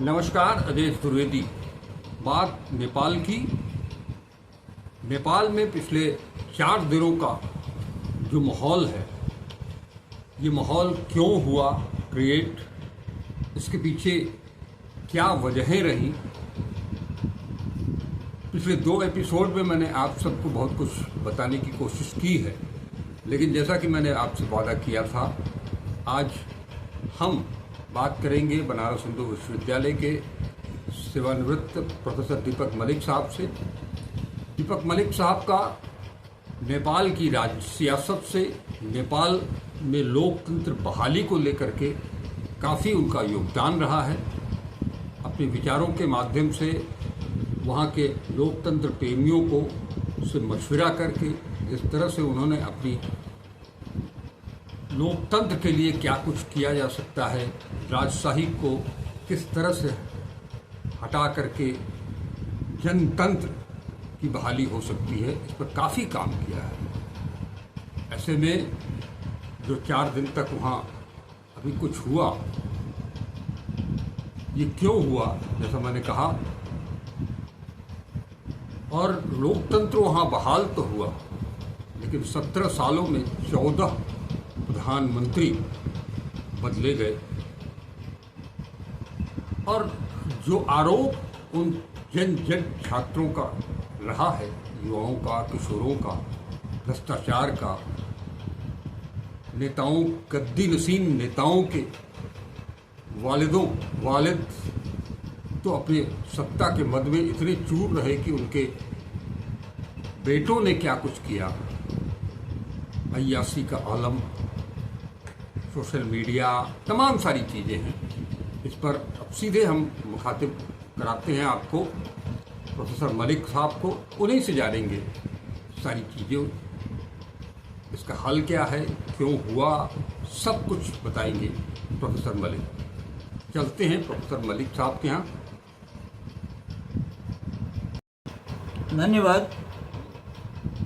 नमस्कार, अजय द्विवेदी। बात नेपाल की। नेपाल में पिछले 4 दिनों का जो माहौल है, ये माहौल क्यों हुआ क्रिएट, इसके पीछे क्या वजहें रहीं। पिछले 2 एपिसोड में मैंने आप सबको बहुत कुछ बताने की कोशिश की है, लेकिन जैसा कि मैंने आपसे वादा किया था, आज हम बात करेंगे बनारस हिंदू विश्वविद्यालय के सेवानिवृत्त प्रोफेसर दीपक मलिक साहब से। दीपक मलिक साहब का नेपाल की सियासत से, नेपाल में लोकतंत्र बहाली को लेकर के काफ़ी उनका योगदान रहा है। अपने विचारों के माध्यम से वहाँ के लोकतंत्र प्रेमियों को से मशविरा करके इस तरह से उन्होंने अपनी लोकतंत्र के लिए क्या कुछ किया जा सकता है, राजशाही को किस तरह से हटा करके जनतंत्र की बहाली हो सकती है, इस पर काफ़ी काम किया है। ऐसे में जो 4 दिन तक वहाँ अभी कुछ हुआ, ये क्यों हुआ, जैसा मैंने कहा, और लोकतंत्र वहाँ बहाल तो हुआ, लेकिन 17 सालों में 14 प्रधानमंत्री बदले गए। और जो आरोप उन जन छात्रों का रहा है, युवाओं का, किशोरों का, भ्रष्टाचार का, नेताओं, गद्दी नशीन नेताओं के वालिद तो अपने सत्ता के मद में इतने चूर रहे कि उनके बेटों ने क्या कुछ किया। अय्यासी का आलम, सोशल मीडिया, तमाम सारी चीज़ें हैं। इस पर अब सीधे हम मुखातिब कराते हैं आपको, प्रोफेसर मलिक साहब को। उन्हीं से जानेंगे सारी चीज़ें, इसका हल क्या है, क्यों हुआ, सब कुछ बताएंगे प्रोफेसर मलिक। चलते हैं प्रोफेसर मलिक साहब के यहाँ। धन्यवाद।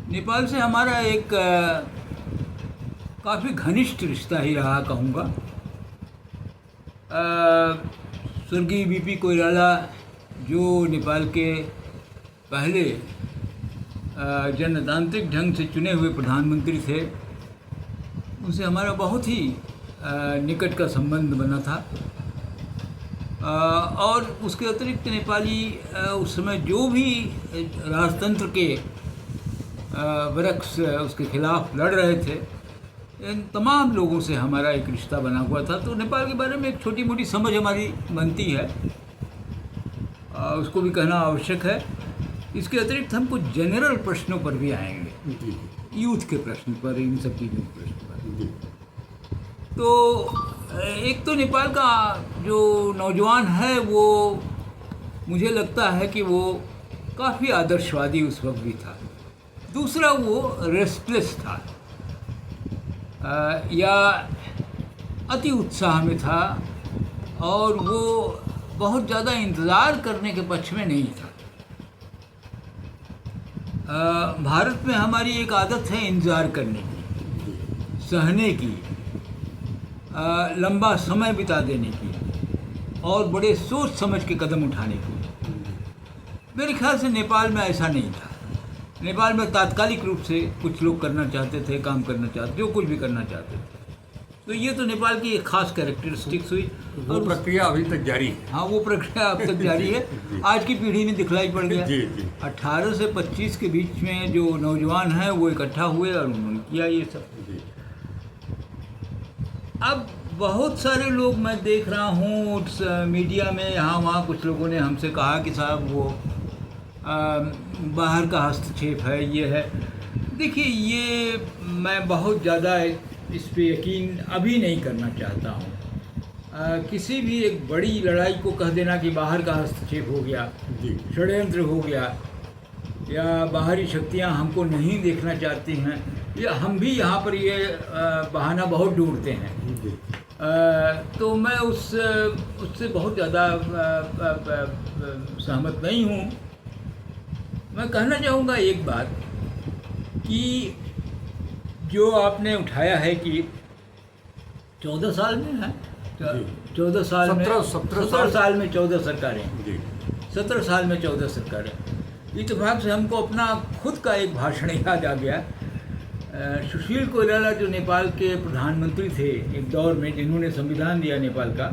नेपाल से हमारा एक काफ़ी घनिष्ठ रिश्ता ही रहा कहूँगा। स्वर्गीय बीपी कोइराला जो नेपाल के पहले जनतांत्रिक ढंग से चुने हुए प्रधानमंत्री थे, उनसे हमारा बहुत ही निकट का संबंध बना था। और उसके अतिरिक्त नेपाली उस समय जो भी राजतंत्र के वृक्ष उसके खिलाफ लड़ रहे थे, इन तमाम लोगों से हमारा एक रिश्ता बना हुआ था। तो नेपाल के बारे में एक छोटी मोटी समझ हमारी बनती है, उसको भी कहना आवश्यक है। इसके अतिरिक्त हम कुछ जनरल प्रश्नों पर भी आएंगे, यूथ के प्रश्न पर, इन सब चीज़ों के प्रश्न पर। तो एक तो नेपाल का जो नौजवान है, वो मुझे लगता है कि वो काफ़ी आदर्शवादी उस वक्त भी था। दूसरा, वो रेस्टलेस था, या अति उत्साह में था, और वो बहुत ज़्यादा इंतज़ार करने के पक्ष में नहीं था। भारत में हमारी एक आदत है इंतज़ार करने की, सहने की, लंबा समय बिता देने की, और बड़े सोच समझ के कदम उठाने की। मेरे ख्याल से नेपाल में ऐसा नहीं था। नेपाल में तात्कालिक रूप से कुछ लोग करना चाहते थे, काम करना चाहते, जो कुछ भी करना चाहते थे। तो ये तो नेपाल की एक खास कैरेक्टरिस्टिक्स हुई, और प्रक्रिया अभी तक जारी है। हाँ, वो प्रक्रिया अब तक जारी है। आज की पीढ़ी में दिखलाई पड़ गया। 18 से 25 के बीच में जो नौजवान हैं, वो इकट्ठा हुए और उन्होंने किया ये सब। अब बहुत सारे लोग मैं देख रहा हूँ मीडिया में, यहाँ वहाँ कुछ लोगों ने हमसे कहा कि साहब वो बाहर का हस्तक्षेप है, ये है। देखिए, ये मैं बहुत ज़्यादा इस पे यकीन अभी नहीं करना चाहता हूँ। किसी भी एक बड़ी लड़ाई को कह देना कि बाहर का हस्तक्षेप हो गया, षड्यंत्र हो गया, या बाहरी शक्तियाँ हमको नहीं देखना चाहती हैं, या हम भी यहाँ पर ये बहाना बहुत ढूंढते हैं। तो मैं उससे बहुत ज़्यादा सहमत नहीं हूँ। मैं कहना चाहूँगा एक बात, कि जो आपने उठाया है कि 14 साल में है, 14 साल में 17 साल में 14 सरकारें, जी 17 साल में 14 सरकारें। इत्तेफाक से हमको अपना खुद का एक भाषण याद आ गया। सुशील कोइराला जो नेपाल के प्रधानमंत्री थे एक दौर में, जिन्होंने संविधान दिया नेपाल का,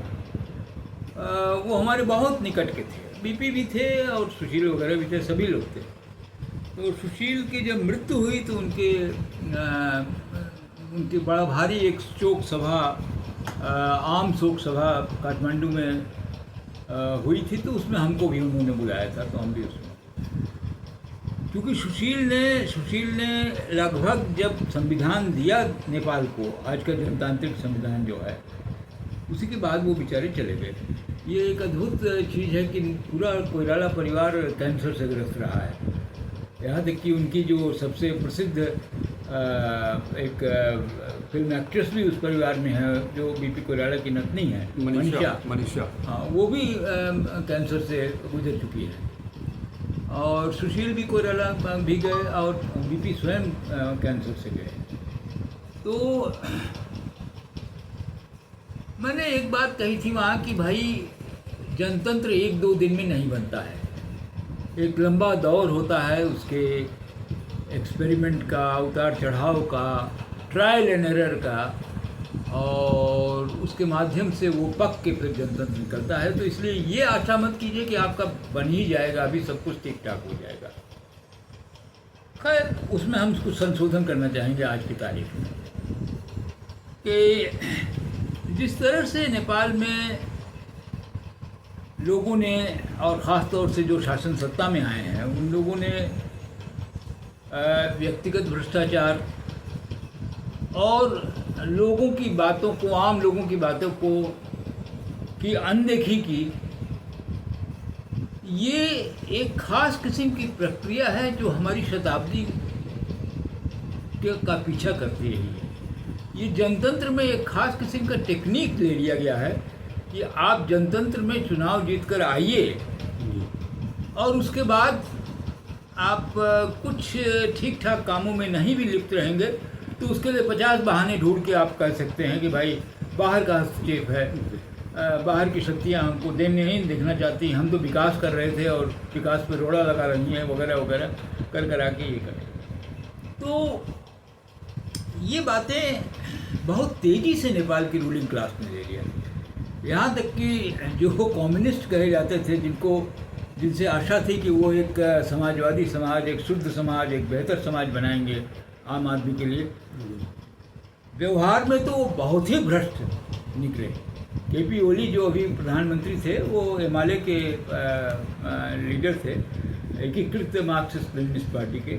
वो हमारे बहुत निकट के थे। बीपी भी थे और सुशील वगैरह भी थे, सभी लोग थे। तो सुशील की जब मृत्यु हुई तो उनकी बड़ा भारी एक शोक सभा, आम शोक सभा काठमांडू में हुई थी। तो उसमें हमको भी उन्होंने बुलाया था, तो हम भी उसमें, क्योंकि सुशील ने लगभग जब संविधान दिया नेपाल को, आज का जनतांत्रिक संविधान जो है, उसी के बाद वो बेचारे चले गए। ये एक अद्भुत चीज़ है कि पूरा कोइराला परिवार कैंसर से ग्रस्त रहा है। यहाँ तक कि उनकी जो सबसे प्रसिद्ध एक फिल्म एक्ट्रेस भी उस परिवार में है, जो बीपी कोइराला की नतनी है, मनीषा, हाँ, वो भी कैंसर से गुजर चुकी है। और सुशील भी कोइराला भी गए और बीपी स्वयं कैंसर से गए। तो मैंने एक बात कही थी वहाँ कि भाई जनतंत्र 1-2 दिन में नहीं बनता है, एक लंबा दौर होता है उसके एक्सपेरिमेंट का, उतार चढ़ाव का, ट्रायल एंड एरर का, और उसके माध्यम से वो पक के फिर जनतंत्र निकलता है। तो इसलिए ये आशा मत कीजिए कि आपका बन ही जाएगा, अभी सब कुछ ठीक ठाक हो जाएगा। खैर, उसमें हम कुछ संशोधन करना चाहेंगे आज की तारीख में कि जिस तरह से नेपाल में लोगों ने, और ख़ास तौर से जो शासन सत्ता में आए हैं, उन लोगों ने व्यक्तिगत भ्रष्टाचार और लोगों की बातों को, आम लोगों की बातों को की अनदेखी की, ये एक ख़ास किस्म की प्रक्रिया है जो हमारी शताब्दी का पीछा करती रही है। ये जनतंत्र में एक ख़ास किस्म का टेक्निक ले लिया गया है कि आप जनतंत्र में चुनाव जीत कर आइए और उसके बाद आप कुछ ठीक ठाक कामों में नहीं भी लिप्त रहेंगे तो उसके लिए 50 बहाने ढूंढ के आप कह सकते हैं कि भाई बाहर का हस्तक्षेप है, बाहर की शक्तियाँ हमको नहीं देखना चाहती, हम तो विकास कर रहे थे और विकास पर रोड़ा लगा रही हैं, वगैरह वगैरह कर आके ये करें। तो ये बातें बहुत तेज़ी से नेपाल की रूलिंग क्लास ने ले लिया। यहाँ तक कि जो कम्युनिस्ट कहे जाते थे, जिनसे आशा थी कि वो एक समाजवादी समाज, एक शुद्ध समाज, एक बेहतर समाज बनाएंगे आम आदमी के लिए, व्यवहार में तो बहुत ही भ्रष्ट निकले। केपी ओली जो अभी प्रधानमंत्री थे, वो एमआलए के लीडर थे, एकीकृत मार्क्सिस्ट लेनिनिस्ट पार्टी के।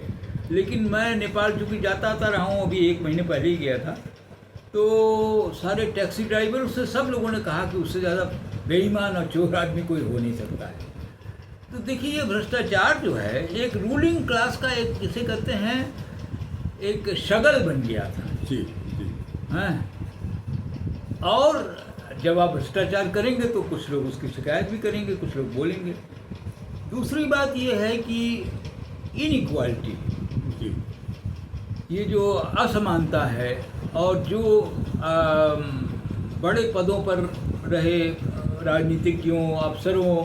लेकिन मैं नेपाल चूँकि जाता आता रहा हूँ, अभी 1 महीने पहले ही गया था, तो सारे टैक्सी ड्राइवर से सब लोगों ने कहा कि उससे ज़्यादा बेईमान और चोर आदमी कोई हो नहीं सकता है। तो देखिए, ये भ्रष्टाचार जो है एक रूलिंग क्लास का एक, जिसे कहते हैं, एक शगल बन गया था। जी हाँ, और जब आप भ्रष्टाचार करेंगे तो कुछ लोग उसकी शिकायत भी करेंगे, कुछ लोग बोलेंगे। दूसरी बात ये है कि इनइक्वालिटी, ये जो असमानता है, और जो बड़े पदों पर रहे राजनीतिज्ञों, अफसरों,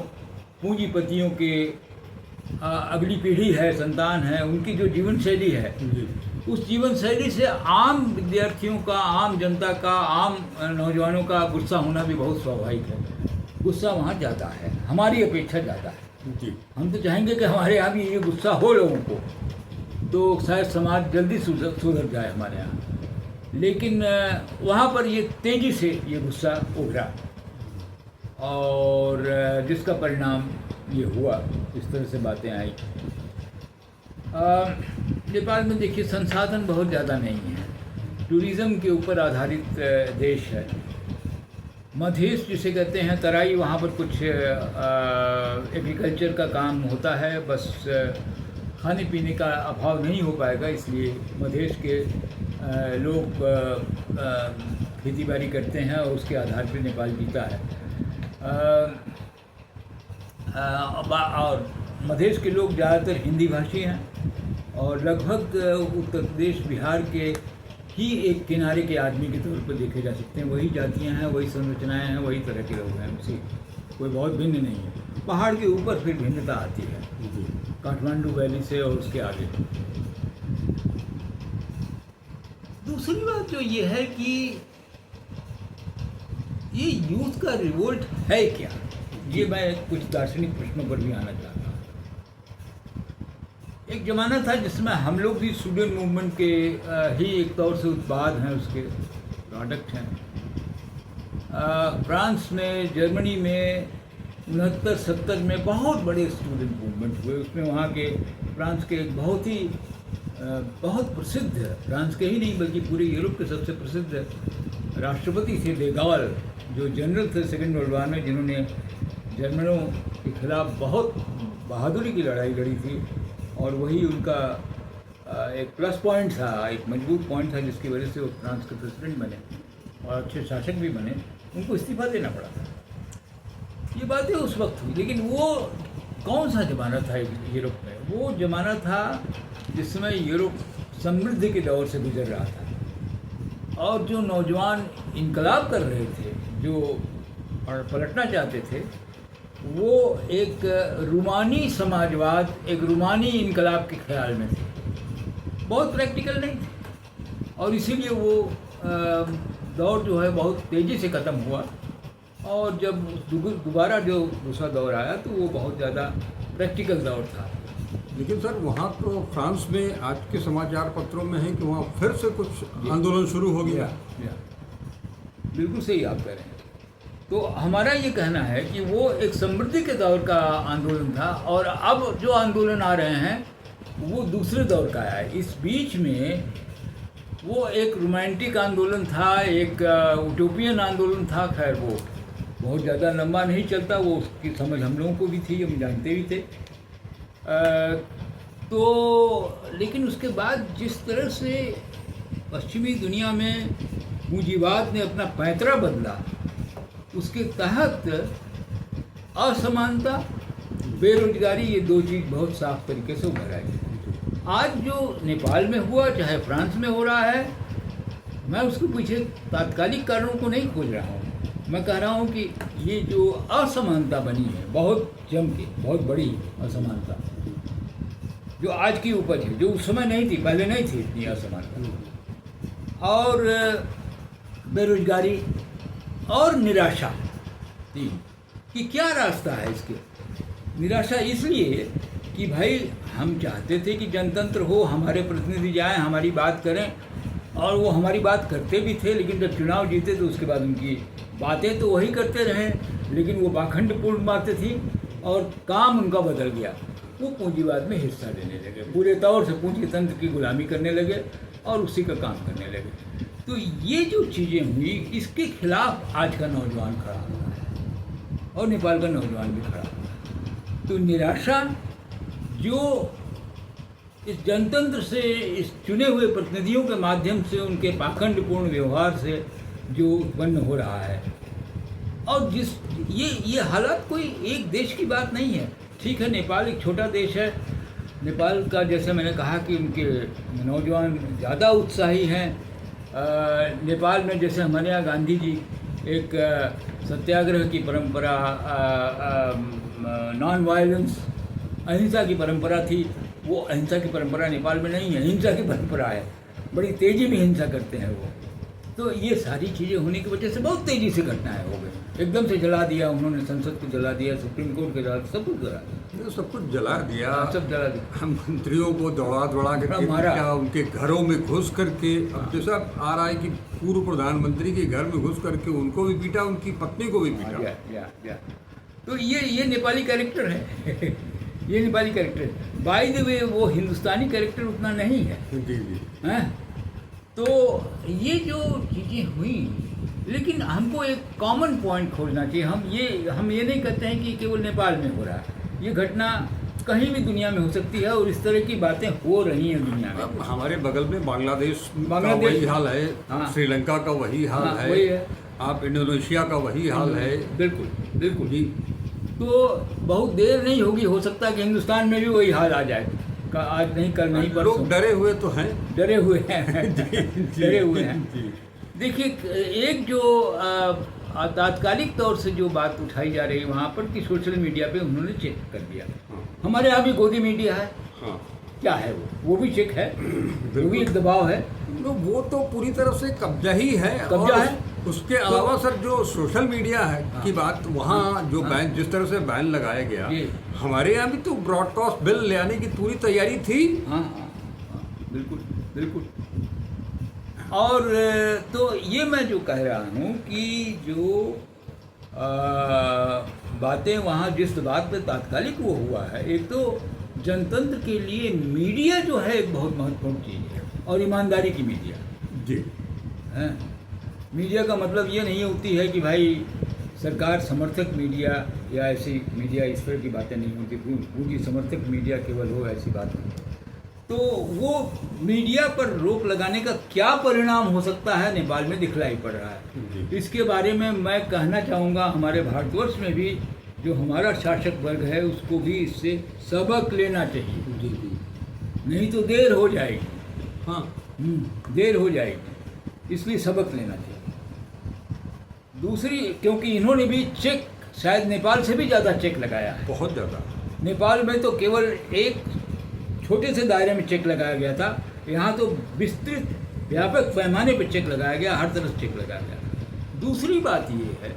पूंजीपतियों के अगली पीढ़ी है, संतान है, उनकी जो जीवन शैली है, उस जीवन शैली से आम विद्यार्थियों का, आम जनता का, आम नौजवानों का गुस्सा होना भी बहुत स्वाभाविक है। गुस्सा वहाँ ज़्यादा है, हमारी अपेक्षा ज़्यादा है। जी, हम तो चाहेंगे कि हमारे यहाँ भी ये गुस्सा हो लोगों को, तो शायद समाज जल्दी सुधर जाए हमारे यहाँ। लेकिन वहाँ पर ये तेज़ी से ये गुस्सा उभरा, और जिसका परिणाम ये हुआ, इस तरह से बातें आई। नेपाल में देखिए, संसाधन बहुत ज़्यादा नहीं है, टूरिज़्म के ऊपर आधारित देश है। मधेश जिसे कहते हैं, तराई, वहाँ पर कुछ एग्रीकल्चर का काम होता है, बस खाने पीने का अभाव नहीं हो पाएगा, इसलिए मधेश के लोग खेती बाड़ी करते हैं और उसके आधार पर नेपाल जीता है। और मधेश के लोग ज़्यादातर हिंदी भाषी हैं, और लगभग उत्तर प्रदेश, बिहार के ही एक किनारे के आदमी के तौर पर देखे जा सकते हैं। वही जातियाँ हैं, वही संरचनाएँ हैं, वही तरह के लोग हैं, उसी कोई बहुत भिन्न नहीं है। पहाड़ के ऊपर फिर भिन्नता आती है, काठमांडू वैली से और उसके आगे। दूसरी बात जो ये है कि ये यूथ का रिवोल्ट है क्या, ये मैं कुछ दार्शनिक प्रश्नों पर भी आना चाहता हूँ। एक ज़माना था जिसमें हम लोग भी स्टूडेंट मूवमेंट के ही एक तौर से उत्पाद हैं, उसके प्रोडक्ट हैं। फ्रांस में, जर्मनी में 69-70 में बहुत बड़े स्टूडेंट मूवमेंट हुए। उसमें वहाँ के फ्रांस के बहुत ही बहुत प्रसिद्ध, फ्रांस के ही नहीं बल्कि पूरे यूरोप के सबसे प्रसिद्ध राष्ट्रपति थे de Gaulle, जो जनरल थे सेकेंड वर्ल्ड वार में, जिन्होंने जर्मनों के खिलाफ बहुत बहादुरी की लड़ाई लड़ी थी। और वही उनका एक प्लस पॉइंट था, एक मजबूत पॉइंट था, जिसकी वजह से वो फ्रांस के प्रेसिडेंट बने और अच्छे शासक भी बने। उनको इस्तीफा देना पड़ा था। ये बातें उस वक्त हुई, लेकिन वो कौन सा ज़माना था यूरोप में? वो ज़माना था जिसमें यूरोप समृद्धि के दौर से गुजर रहा था, और जो नौजवान इनकलाब कर रहे थे, जो पलटना चाहते थे, वो एक रूमानी समाजवाद, एक रूमानी इनकलाब के ख्याल में थे, बहुत प्रैक्टिकल नहीं थे। और इसीलिए वो दौर जो है बहुत तेज़ी से ख़त्म हुआ, और जब दोबारा जो दूसरा दौर आया तो वो बहुत ज़्यादा प्रैक्टिकल दौर था। लेकिन सर वहाँ तो फ्रांस में आज के समाचार पत्रों में है कि वहाँ फिर से कुछ आंदोलन शुरू हो गया। बिल्कुल सही आप कह रहे हैं। तो हमारा ये कहना है कि वो एक समृद्धि के दौर का आंदोलन था, और अब जो आंदोलन आ रहे हैं वो दूसरे दौर का है। इस बीच में वो एक रोमांटिक आंदोलन था, एक यूटोपियन आंदोलन था। खैर वो बहुत ज़्यादा लंबा नहीं चलता, वो उसकी समझ हम लोगों को भी थी, हम जानते भी थे। तो लेकिन उसके बाद जिस तरह से पश्चिमी दुनिया में पूंजीवाद ने अपना पैंतरा बदला, उसके तहत असमानता, बेरोजगारी, ये दो चीज़ बहुत साफ तरीके से उभर आई। आज जो नेपाल में हुआ, चाहे फ्रांस में हो रहा है, मैं उसके पीछे तात्कालिक कारणों को नहीं खोज रहा हूँ। मैं कह रहा हूँ कि ये जो असमानता बनी है, बहुत जम के, बहुत बड़ी असमानता, जो आज की उपज है, जो उस समय नहीं थी, पहले नहीं थी इतनी असमानता, और बेरोजगारी और निराशा थी कि क्या रास्ता है इसके। निराशा इसलिए कि भाई हम चाहते थे कि जनतंत्र हो, हमारे प्रतिनिधि जाएं, हमारी बात करें, और वो हमारी बात करते भी थे। लेकिन जब चुनाव जीते तो उसके बाद उनकी बातें तो वही करते रहे, लेकिन वो पाखंडपूर्ण बातें थी और काम उनका बदल गया। वो पूंजीवाद में हिस्सा लेने लगे, पूरे तौर से पूंजी तंत्र की गुलामी करने लगे और उसी का काम करने लगे। तो ये जो चीज़ें हुई, इसके खिलाफ आज का नौजवान खड़ा हुआ है, और नेपाल का नौजवान भी खड़ा हुआ है। तो निराशा जो इस जनतंत्र से, इस चुने हुए प्रतिनिधियों के माध्यम से, उनके पाखंडपूर्ण व्यवहार से जो उत्पन्न हो रहा है, और जिस ये हालात कोई एक देश की बात नहीं है। ठीक है, नेपाल एक छोटा देश है। नेपाल का, जैसे मैंने कहा कि उनके नौजवान ज़्यादा उत्साही हैं। नेपाल में जैसे हमारे यहाँ गांधी जी एक सत्याग्रह की परंपरा, नॉन वायलेंस, अहिंसा की परंपरा थी। वो अहिंसा की परंपरा नेपाल में नहीं है, हिंसा की परंपरा है। बड़ी तेज़ी में हिंसा करते हैं वो। तो ये सारी चीज़ें होने की वजह से बहुत तेज़ी से घटनाएं हो गई। एकदम से जला दिया उन्होंने, संसद को जला दिया, सुप्रीम कोर्ट के जला, सब कुछ जला दिया, सब कुछ जला दिया, सब जला दिया। हम मंत्रियों को दौड़ा करके क्या उनके घरों में घुस करके, अब जैसा आ रहा है कि पूर्व प्रधानमंत्री के घर में घुस करके उनको भी पीटा, उनकी पत्नी को भी पीटा। या। तो ये नेपाली कैरेक्टर है। ये Nepali character, by the way वो हिंदुस्तानी कैरेक्टर उतना नहीं है। जी हैं? तो ये जो चीज़ें हुई, लेकिन हमको एक कॉमन पॉइंट खोजना चाहिए। हम ये नहीं कहते हैं कि केवल नेपाल में हो रहा है, ये घटना कहीं भी दुनिया में हो सकती है, और इस तरह की बातें हो रही हैं दुनिया में। अब हमारे बगल में बांग्लादेश का वही हाल है, हाँ, श्रीलंका का वही हाल है, वही है, आप इंडोनेशिया का वही हाल है। बिल्कुल जी। तो बहुत देर नहीं होगी, हो सकता है कि हिंदुस्तान में भी वही हाल आ जाए। आज नहीं, कल नहीं, परसों। लोग डरे हुए तो हैं। डरे हुए हैं डरे हुए हैं। जी। देखिए, एक जो तात्कालिक तौर से जो बात उठाई जा रही है वहाँ पर कि सोशल मीडिया पे उन्होंने चेक कर दिया। हाँ। हमारे यहाँ भी गोदी मीडिया है। हाँ, क्या है वो भी चेक है, वो भी एक दबाव है। तो वो तो पूरी तरफ से कब्जा ही है। कब्जा और है। उसके अलावा सर जो सोशल मीडिया है हाँ। की बात, वहाँ जो हाँ। बैन, जिस तरह से बैन लगाया गया, जी। हमारे यहाँ भी तो ब्रॉडकास्ट बिल ले आने की पूरी तैयारी थी। हाँ हाँ हाँ, बिल्कुल बिल्कुल। और तो ये मैं जो कह रहा हूँ कि जो बातें वहाँ जिस बात पे तात्कालिक वो हुआ है, एक तो जनतंत्र के लिए मीडिया जो है एक बहुत महत्वपूर्ण चीज़ है, और ईमानदारी की मीडिया जी। है। मीडिया का मतलब ये नहीं होती है कि भाई सरकार समर्थक मीडिया या ऐसी मीडिया, इस तरह की बातें नहीं होती, पूरी समर्थक मीडिया केवल हो, ऐसी बात नहीं। तो वो मीडिया पर रोक लगाने का क्या परिणाम हो सकता है नेपाल में दिखलाई पड़ रहा है। जी। इसके बारे में मैं कहना चाहूँगा, हमारे भारतवर्ष में भी जो हमारा शासक वर्ग है उसको भी इससे सबक लेना चाहिए। जी जी। नहीं तो देर हो जाएगी। हाँ, देर हो जाएगी, इसलिए सबक लेना चाहिए। दूसरी, क्योंकि इन्होंने भी चेक शायद नेपाल से भी ज़्यादा चेक लगाया है। बहुत ज़्यादा। नेपाल में तो केवल एक छोटे से दायरे में चेक लगाया गया था, यहाँ तो विस्तृत व्यापक पैमाने पर चेक लगाया गया, हर तरफ चेक लगाया गया। दूसरी बात ये है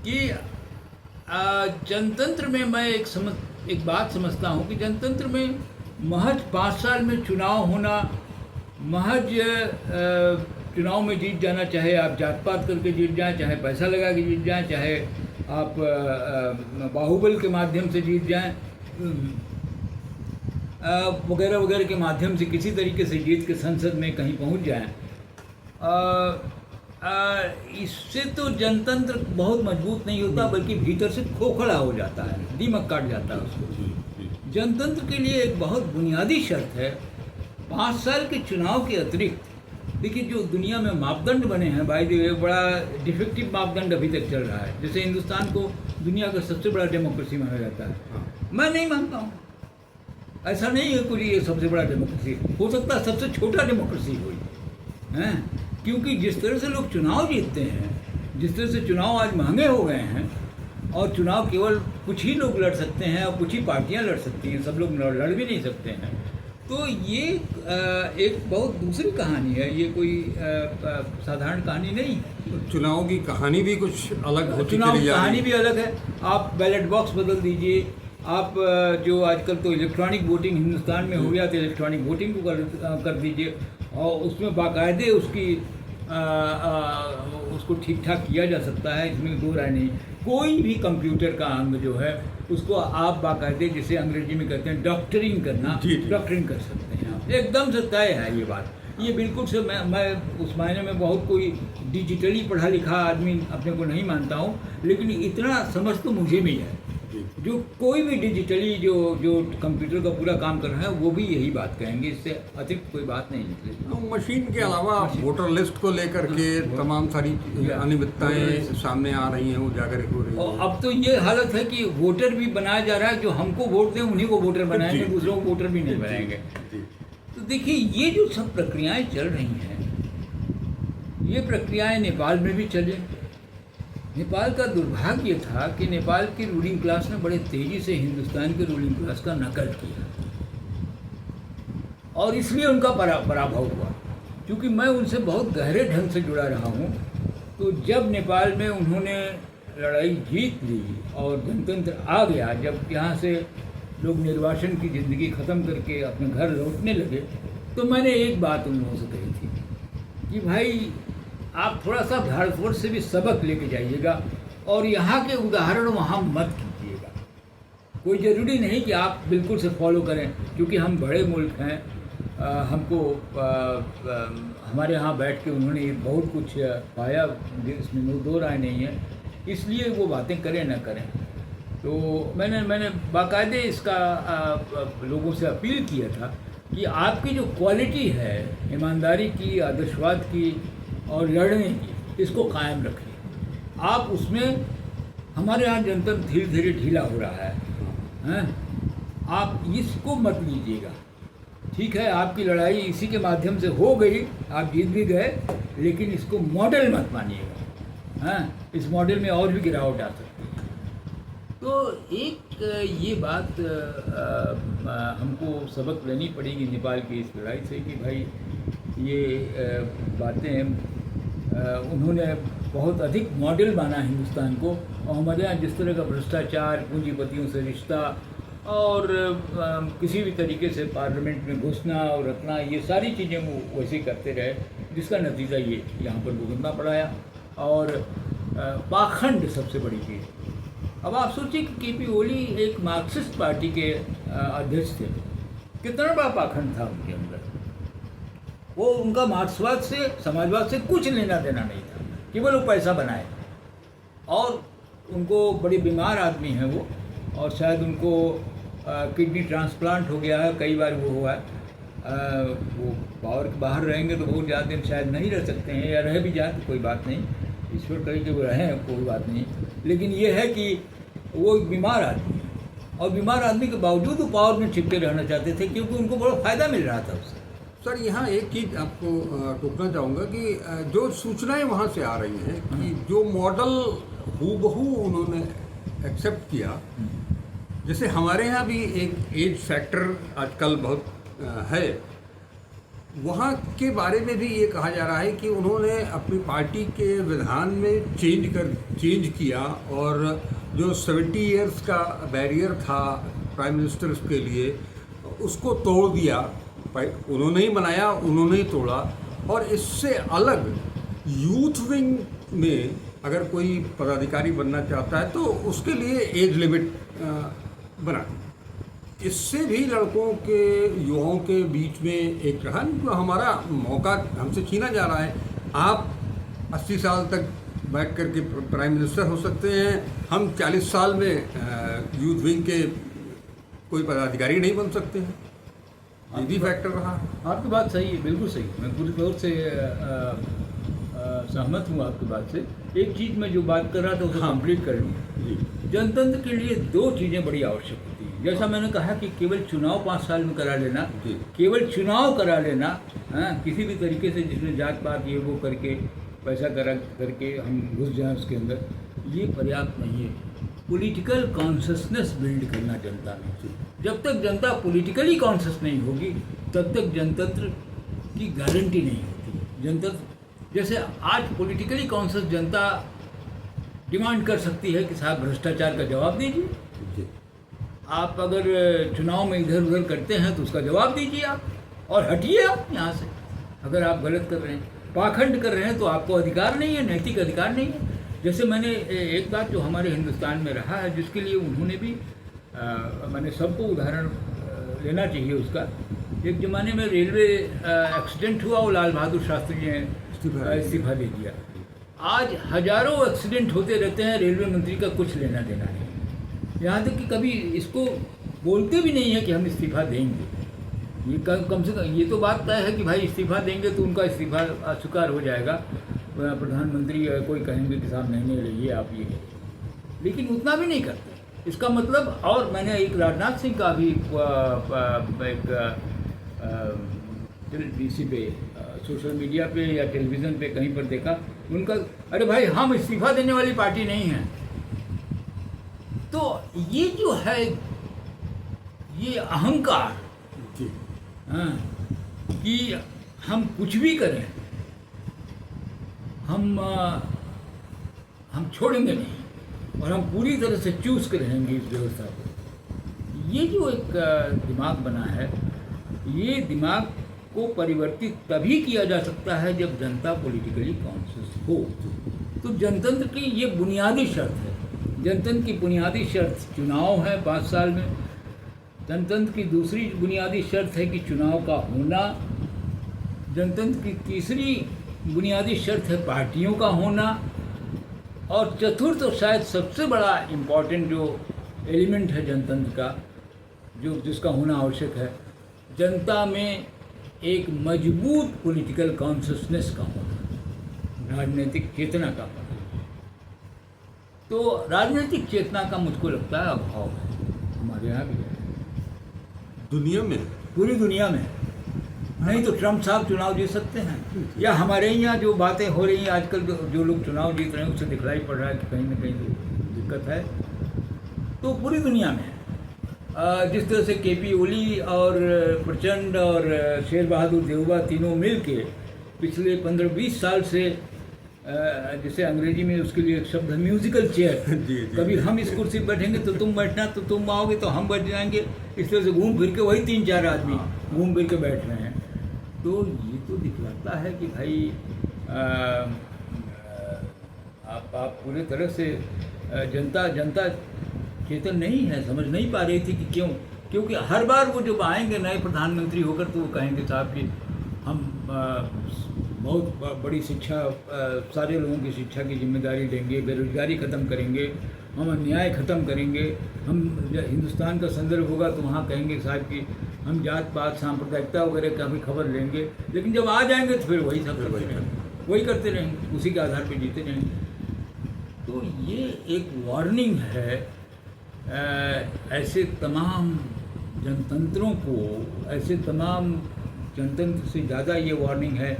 कि जनतंत्र में मैं एक बात समझता हूँ कि जनतंत्र में महज 5 साल में चुनाव होना, महज चुनाव में जीत जाना, चाहे आप जात पात करके जीत जाएं, चाहे पैसा लगा के जीत जाएं, चाहे आप बाहुबल के माध्यम से जीत जाएं, वगैरह वगैरह के माध्यम से किसी तरीके से जीत के संसद में कहीं पहुंच जाएं, इससे तो जनतंत्र बहुत मजबूत नहीं होता, बल्कि भीतर से खोखला हो जाता है, दीमक काट जाता है उसको। जनतंत्र के लिए एक बहुत बुनियादी शर्त है 5 साल के चुनाव के अतिरिक्त। देखिए, जो दुनिया में मापदंड बने हैं, भाई एक बड़ा डिफेक्टिव मापदंड अभी तक चल रहा है। जैसे हिंदुस्तान को दुनिया का सबसे बड़ा डेमोक्रेसी माना जाता है, मैं नहीं मानता हूँ। ऐसा नहीं है कोई ये सबसे बड़ा डेमोक्रेसी, हो सकता है सबसे छोटा डेमोक्रेसी हुई है। क्योंकि जिस तरह से लोग चुनाव जीतते हैं, जिस तरह से चुनाव आज महंगे हो गए हैं, और चुनाव केवल कुछ ही लोग लड़ सकते हैं और कुछ ही पार्टियां लड़ सकती हैं, सब लोग लड़ भी नहीं सकते हैं। तो ये एक बहुत दूसरी कहानी है, ये कोई साधारण कहानी नहीं है। चुनाव की कहानी भी कुछ अलग होती चुनाव चली की जा रही कहानी है। भी अलग है। आप बैलेट बॉक्स बदल दीजिए, आप जो आजकल तो इलेक्ट्रॉनिक वोटिंग हिंदुस्तान में हो गया, तो इलेक्ट्रॉनिक वोटिंग को कर दीजिए, और उसमें बाकायदे उसको ठीक ठाक किया जा सकता है, इसमें दो राय नहीं। कोई भी कंप्यूटर का अंग जो है उसको आप बाकायदे, जिसे अंग्रेजी में कहते हैं डॉक्टरिंग करना, जी, जी। डॉक्टरिंग कर सकते हैं आप। एकदम से तय है ये बात। ये बिल्कुल से मैं उस मायने में बहुत कोई डिजिटली पढ़ा लिखा आदमी अपने को नहीं मानता हूँ, लेकिन इतना समझ तो मुझे भी है। जो कोई भी डिजिटली जो कंप्यूटर का पूरा काम कर रहा है, वो भी यही बात कहेंगे, इससे अतिरिक्त कोई बात नहीं निकलेगी। मशीन के अलावा वोटर लिस्ट को लेकर के तमाम सारी अनियमितताएं सामने आ रही हैं, उजागर हो रही और हैं। अब तो ये हालत है कि वोटर भी बनाया जा रहा है, जो हमको वोट दें उन्हीं को वोटर बनाएंगे, जी। दूसरों को वोटर भी नहीं बनाएंगे। जी। तो देखिए, ये जो सब प्रक्रियाएं चल रही हैं, ये प्रक्रियाएं नेपाल में भी चले। नेपाल का दुर्भाग्य था कि नेपाल की रूलिंग क्लास ने बड़े तेजी से हिंदुस्तान के रूलिंग क्लास का नकल किया, और इसलिए उनका पराभव हुआ। क्योंकि मैं उनसे बहुत गहरे ढंग से जुड़ा रहा हूँ, तो जब नेपाल में उन्होंने लड़ाई जीत ली और गणतंत्र आ गया, जब यहाँ से लोग निर्वासन की ज़िंदगी ख़त्म करके अपने घर लौटने लगे, तो मैंने एक बात उन लोगों से कही थी कि भाई आप थोड़ा सा भारतवर्ष से भी सबक लेके जाइएगा, और यहाँ के उदाहरण वहाँ मत कीजिएगा। कोई ज़रूरी नहीं कि आप बिल्कुल से फॉलो करें, क्योंकि हम बड़े मुल्क हैं, हमको हमारे यहाँ बैठ के उन्होंने बहुत कुछ पाया, इसमें दो राय नहीं है, इसलिए वो बातें करें ना करें। तो मैंने बाकायदे इसका लोगों से अपील किया था कि आपकी जो क्वालिटी है ईमानदारी की, आदर्शवाद की और लड़ने की, इसको कायम रखिए। आप उसमें, हमारे यहाँ जनतंत्र धीरे धीरे ढीला हो रहा है, आप इसको मत लीजिएगा। ठीक है, आपकी लड़ाई इसी के माध्यम से हो गई, आप जीत भी गए, लेकिन इसको मॉडल मत मानिएगा। हाँ, इस मॉडल में और भी गिरावट आ सकती है। तो एक ये बात हमको सबक लेनी पड़ेगी नेपाल की इस लड़ाई से कि भाई ये बातें उन्होंने बहुत अधिक मॉडल माना हिंदुस्तान को, और हमारे यहाँ जिस तरह का भ्रष्टाचार, पूंजीपतियों से रिश्ता और किसी भी तरीके से पार्लियामेंट में घुसना और रखना, ये सारी चीज़ें वो वैसे ही करते रहे, जिसका नतीजा ये यहाँ पर भुगतना पड़ाया। और पाखंड सबसे बड़ी चीज़। अब आप सोचिए कि केपी ओली एक मार्क्सिस्ट पार्टी के अध्यक्ष थे, कितना बड़ा पाखंड था उनके अंदर। वो उनका मार्क्सवाद से, समाजवाद से कुछ लेना देना नहीं था, केवल वो पैसा बनाए। और उनको बड़ी बीमार आदमी हैं वो, और शायद उनको किडनी ट्रांसप्लांट हो गया है, कई बार वो हुआ है। वो पावर के बाहर रहेंगे तो बहुत ज़्यादा दिन शायद नहीं रह सकते हैं, या रह भी जाए तो कोई बात नहीं, ईश्वर करे कि वो रहें, कोई बात नहीं। लेकिन ये है कि वो एक बीमार आदमी है, और बीमार आदमी के बावजूद वो पावर में चिपके रहना चाहते थे, क्योंकि उनको बड़ा फ़ायदा मिल रहा था उससे। सर, यहाँ एक चीज़ आपको टोकना चाहूँगा कि जो सूचनाएं वहाँ से आ रही हैं कि जो मॉडल हूबहू उन्होंने एक्सेप्ट किया, जैसे हमारे यहाँ भी एक एज फैक्टर आजकल बहुत है, वहाँ के बारे में भी ये कहा जा रहा है कि उन्होंने अपनी पार्टी के विधान में चेंज किया, और जो 70 इयर्स का बैरियर था प्राइम मिनिस्टर के लिए, उसको तोड़ दिया। उन्होंने ही बनाया, उन्होंने ही तोड़ा। और इससे अलग यूथ विंग में अगर कोई पदाधिकारी बनना चाहता है तो उसके लिए एज लिमिट बना दी। इससे भी लड़कों के, युवाओं के बीच में एक रहा, जो हमारा मौका हमसे छीना जा रहा है। आप 80 साल तक बैठ करके प्राइम मिनिस्टर हो सकते हैं, हम 40 साल में यूथ विंग के कोई पदाधिकारी नहीं बन सकते हैं। ये भी फैक्टर रहा। आपकी बात सही है, बिल्कुल सही, मैं पूरी तौर से सहमत हूँ आपकी बात से। एक चीज़ मैं जो बात कर रहा था उसे कंप्लीट कर लूँ। जनतंत्र के लिए दो चीज़ें बड़ी आवश्यक होती हैं। जैसा मैंने कहा कि केवल चुनाव 5 साल में करा लेना, केवल चुनाव करा लेना, किसी भी तरीके से जिसमें जात पात ये वो करके पैसा करा करके हम घुस जाएं उसके अंदर, ये पर्याप्त नहीं है। पॉलिटिकल कॉन्शसनेस बिल्ड करना जनता में। जब तक जनता पॉलिटिकली कॉन्शस नहीं होगी, तब तक जनतंत्र की गारंटी नहीं होती। जनतंत्र जैसे आज पॉलिटिकली कॉन्शस जनता डिमांड कर सकती है कि साहब भ्रष्टाचार का जवाब दीजिए। आप अगर चुनाव में इधर उधर करते हैं तो उसका जवाब दीजिए आप, और हटिए आप यहाँ से। अगर आप गलत कर रहे हैं, पाखंड कर रहे हैं, तो आपको अधिकार नहीं है, नैतिक अधिकार नहीं है। जैसे मैंने एक बात जो हमारे हिंदुस्तान में रहा है, जिसके लिए उन्होंने भी मैंने सबको उदाहरण लेना चाहिए उसका। एक ज़माने में रेलवे एक्सीडेंट हुआ, वो लाल बहादुर शास्त्री ने इस्तीफा दे दिया। आज हजारों एक्सीडेंट होते रहते हैं, रेलवे मंत्री का कुछ लेना देना नहीं। यहाँ तक कि कभी इसको बोलते भी नहीं है कि हम इस्तीफा देंगे। ये कम से कम ये तो बात तय है कि भाई इस्तीफा देंगे तो उनका इस्तीफा अस्वीकार हो जाएगा। प्रधानमंत्री कोई कहेंगे कि साहब नहीं रहिए आप ये, लेकिन उतना भी नहीं करते। इसका मतलब, और मैंने एक राजनाथ सिंह का भी एक डीसी पे, सोशल मीडिया पे या टेलीविज़न पे कहीं पर देखा, उनका अरे भाई हम इस्तीफा देने वाली पार्टी नहीं हैं। तो ये जो है, ये अहंकार, हाँ, कि हम कुछ भी करें, हम छोड़ेंगे नहीं, और हम पूरी तरह से चूस कर रहेंगे इस व्यवस्था को। ये जो एक दिमाग बना है, ये दिमाग को परिवर्तित तभी किया जा सकता है जब जनता पॉलिटिकली कॉन्शियस हो। तो जनतंत्र की ये बुनियादी शर्त है। जनतंत्र की बुनियादी शर्त चुनाव है 5 साल में। जनतंत्र की दूसरी बुनियादी शर्त है कि चुनाव का होना। जनतंत्र की तीसरी बुनियादी शर्त है पार्टियों का होना। और चतुर्थ और शायद सबसे बड़ा इम्पॉर्टेंट जो एलिमेंट है जनतंत्र का, जिसका होना आवश्यक है, जनता में एक मजबूत पॉलिटिकल कॉन्शसनेस का होना, राजनीतिक चेतना का होना। तो राजनीतिक चेतना का मुझको लगता है अभाव है, हमारे यहाँ भी है। दुनिया में है। पूरी दुनिया में। नहीं तो ट्रम्प साहब चुनाव जीत सकते हैं, या हमारे यहाँ जो बातें हो रही हैं आजकल, जो लोग चुनाव जीत रहे हैं उससे दिखलाई पड़ रहा है कि कहीं ना कहीं तो दिक्कत है। तो पूरी दुनिया में जिस तरह से केपी ओली और प्रचंड और शेर बहादुर देवबा तीनों मिल के पिछले 15-20 साल से, जैसे अंग्रेजी में उसके लिए एक शब्द है म्यूजिकल चेयर, कभी हम इस कुर्सी पर बैठेंगे तो तुम बैठना, तो तुम आओगे तो हम बैठ जाएंगे, इस तरह से घूम फिर के वही 3-4 आदमी घूम फिर के बैठ रहे हैं। तो ये तो दिखलाता है कि भाई आप पूरे तरह से जनता चेतन नहीं है, समझ नहीं पा रही थी कि क्यों, क्योंकि हर बार वो जब आएंगे नए प्रधानमंत्री होकर तो वो कहेंगे साहब कि हम बहुत बड़ी शिक्षा, सारे लोगों की शिक्षा की जिम्मेदारी लेंगे, बेरोजगारी ख़त्म करेंगे, हम अन्याय ख़त्म करेंगे, हम हिंदुस्तान का संदर्भ होगा तो वहाँ कहेंगे साहब कि हम जात पात सांप्रदायिकता वगैरह का भी खबर लेंगे, लेकिन जब आ जाएंगे तो फिर वही सब वही करते रहेंगे, उसी के आधार पर जीते रहेंगे। तो ये एक वार्निंग है ऐसे तमाम जनतंत्रों को, ऐसे तमाम जनतंत्र से ज़्यादा ये वार्निंग है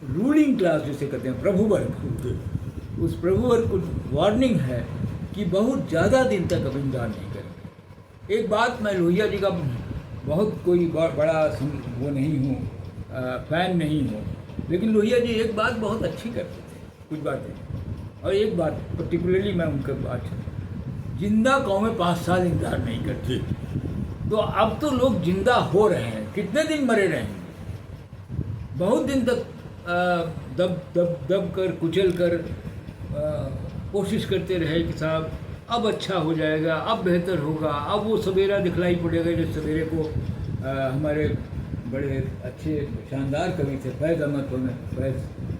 रूलिंग क्लास जिसे कहते हैं प्रभु वर्ग, उस प्रभु वर्ग को वार्निंग है कि बहुत ज़्यादा दिन तक अब इंतजार नहीं करेंगे। एक बात, मैं लोहिया जी का बहुत कोई बड़ा वो नहीं हूँ, फ़ैन नहीं हूँ, लेकिन लोहिया जी एक बात बहुत अच्छी करते थे, कुछ बातें, और एक बात पर्टिकुलरली मैं उनका बात, जिंदा कौमें 5 साल इंतजार नहीं करती। तो अब तो लोग जिंदा हो रहे हैं, कितने दिन मरे रहेंगे, बहुत दिन तक दब कर कुचल कर कोशिश करते रहे कि साहब अब अच्छा हो जाएगा, अब बेहतर होगा, अब वो सवेरा दिखलाई पड़ेगा। जिस सवेरे को हमारे बड़े अच्छे शानदार कवि थे फैज़ अहमद फैज़,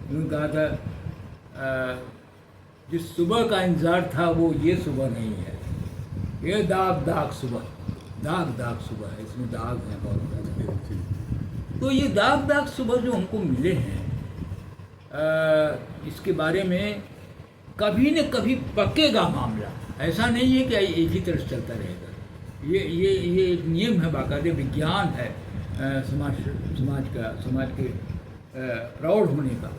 उन्होंने कहा था जिस सुबह का इंतज़ार था वो ये सुबह नहीं है, ये दाग सुबह, दाग सुबह है, इसमें दाग है बहुत ज़्यादा। तो ये दाग सुबह जो हमको मिले हैं, इसके बारे में कभी न कभी पकेगा मामला, ऐसा नहीं है कि एक ही तरफ चलता रहेगा। ये एक नियम है, बाकायदे विज्ञान है समाज के प्रौढ़ होने का,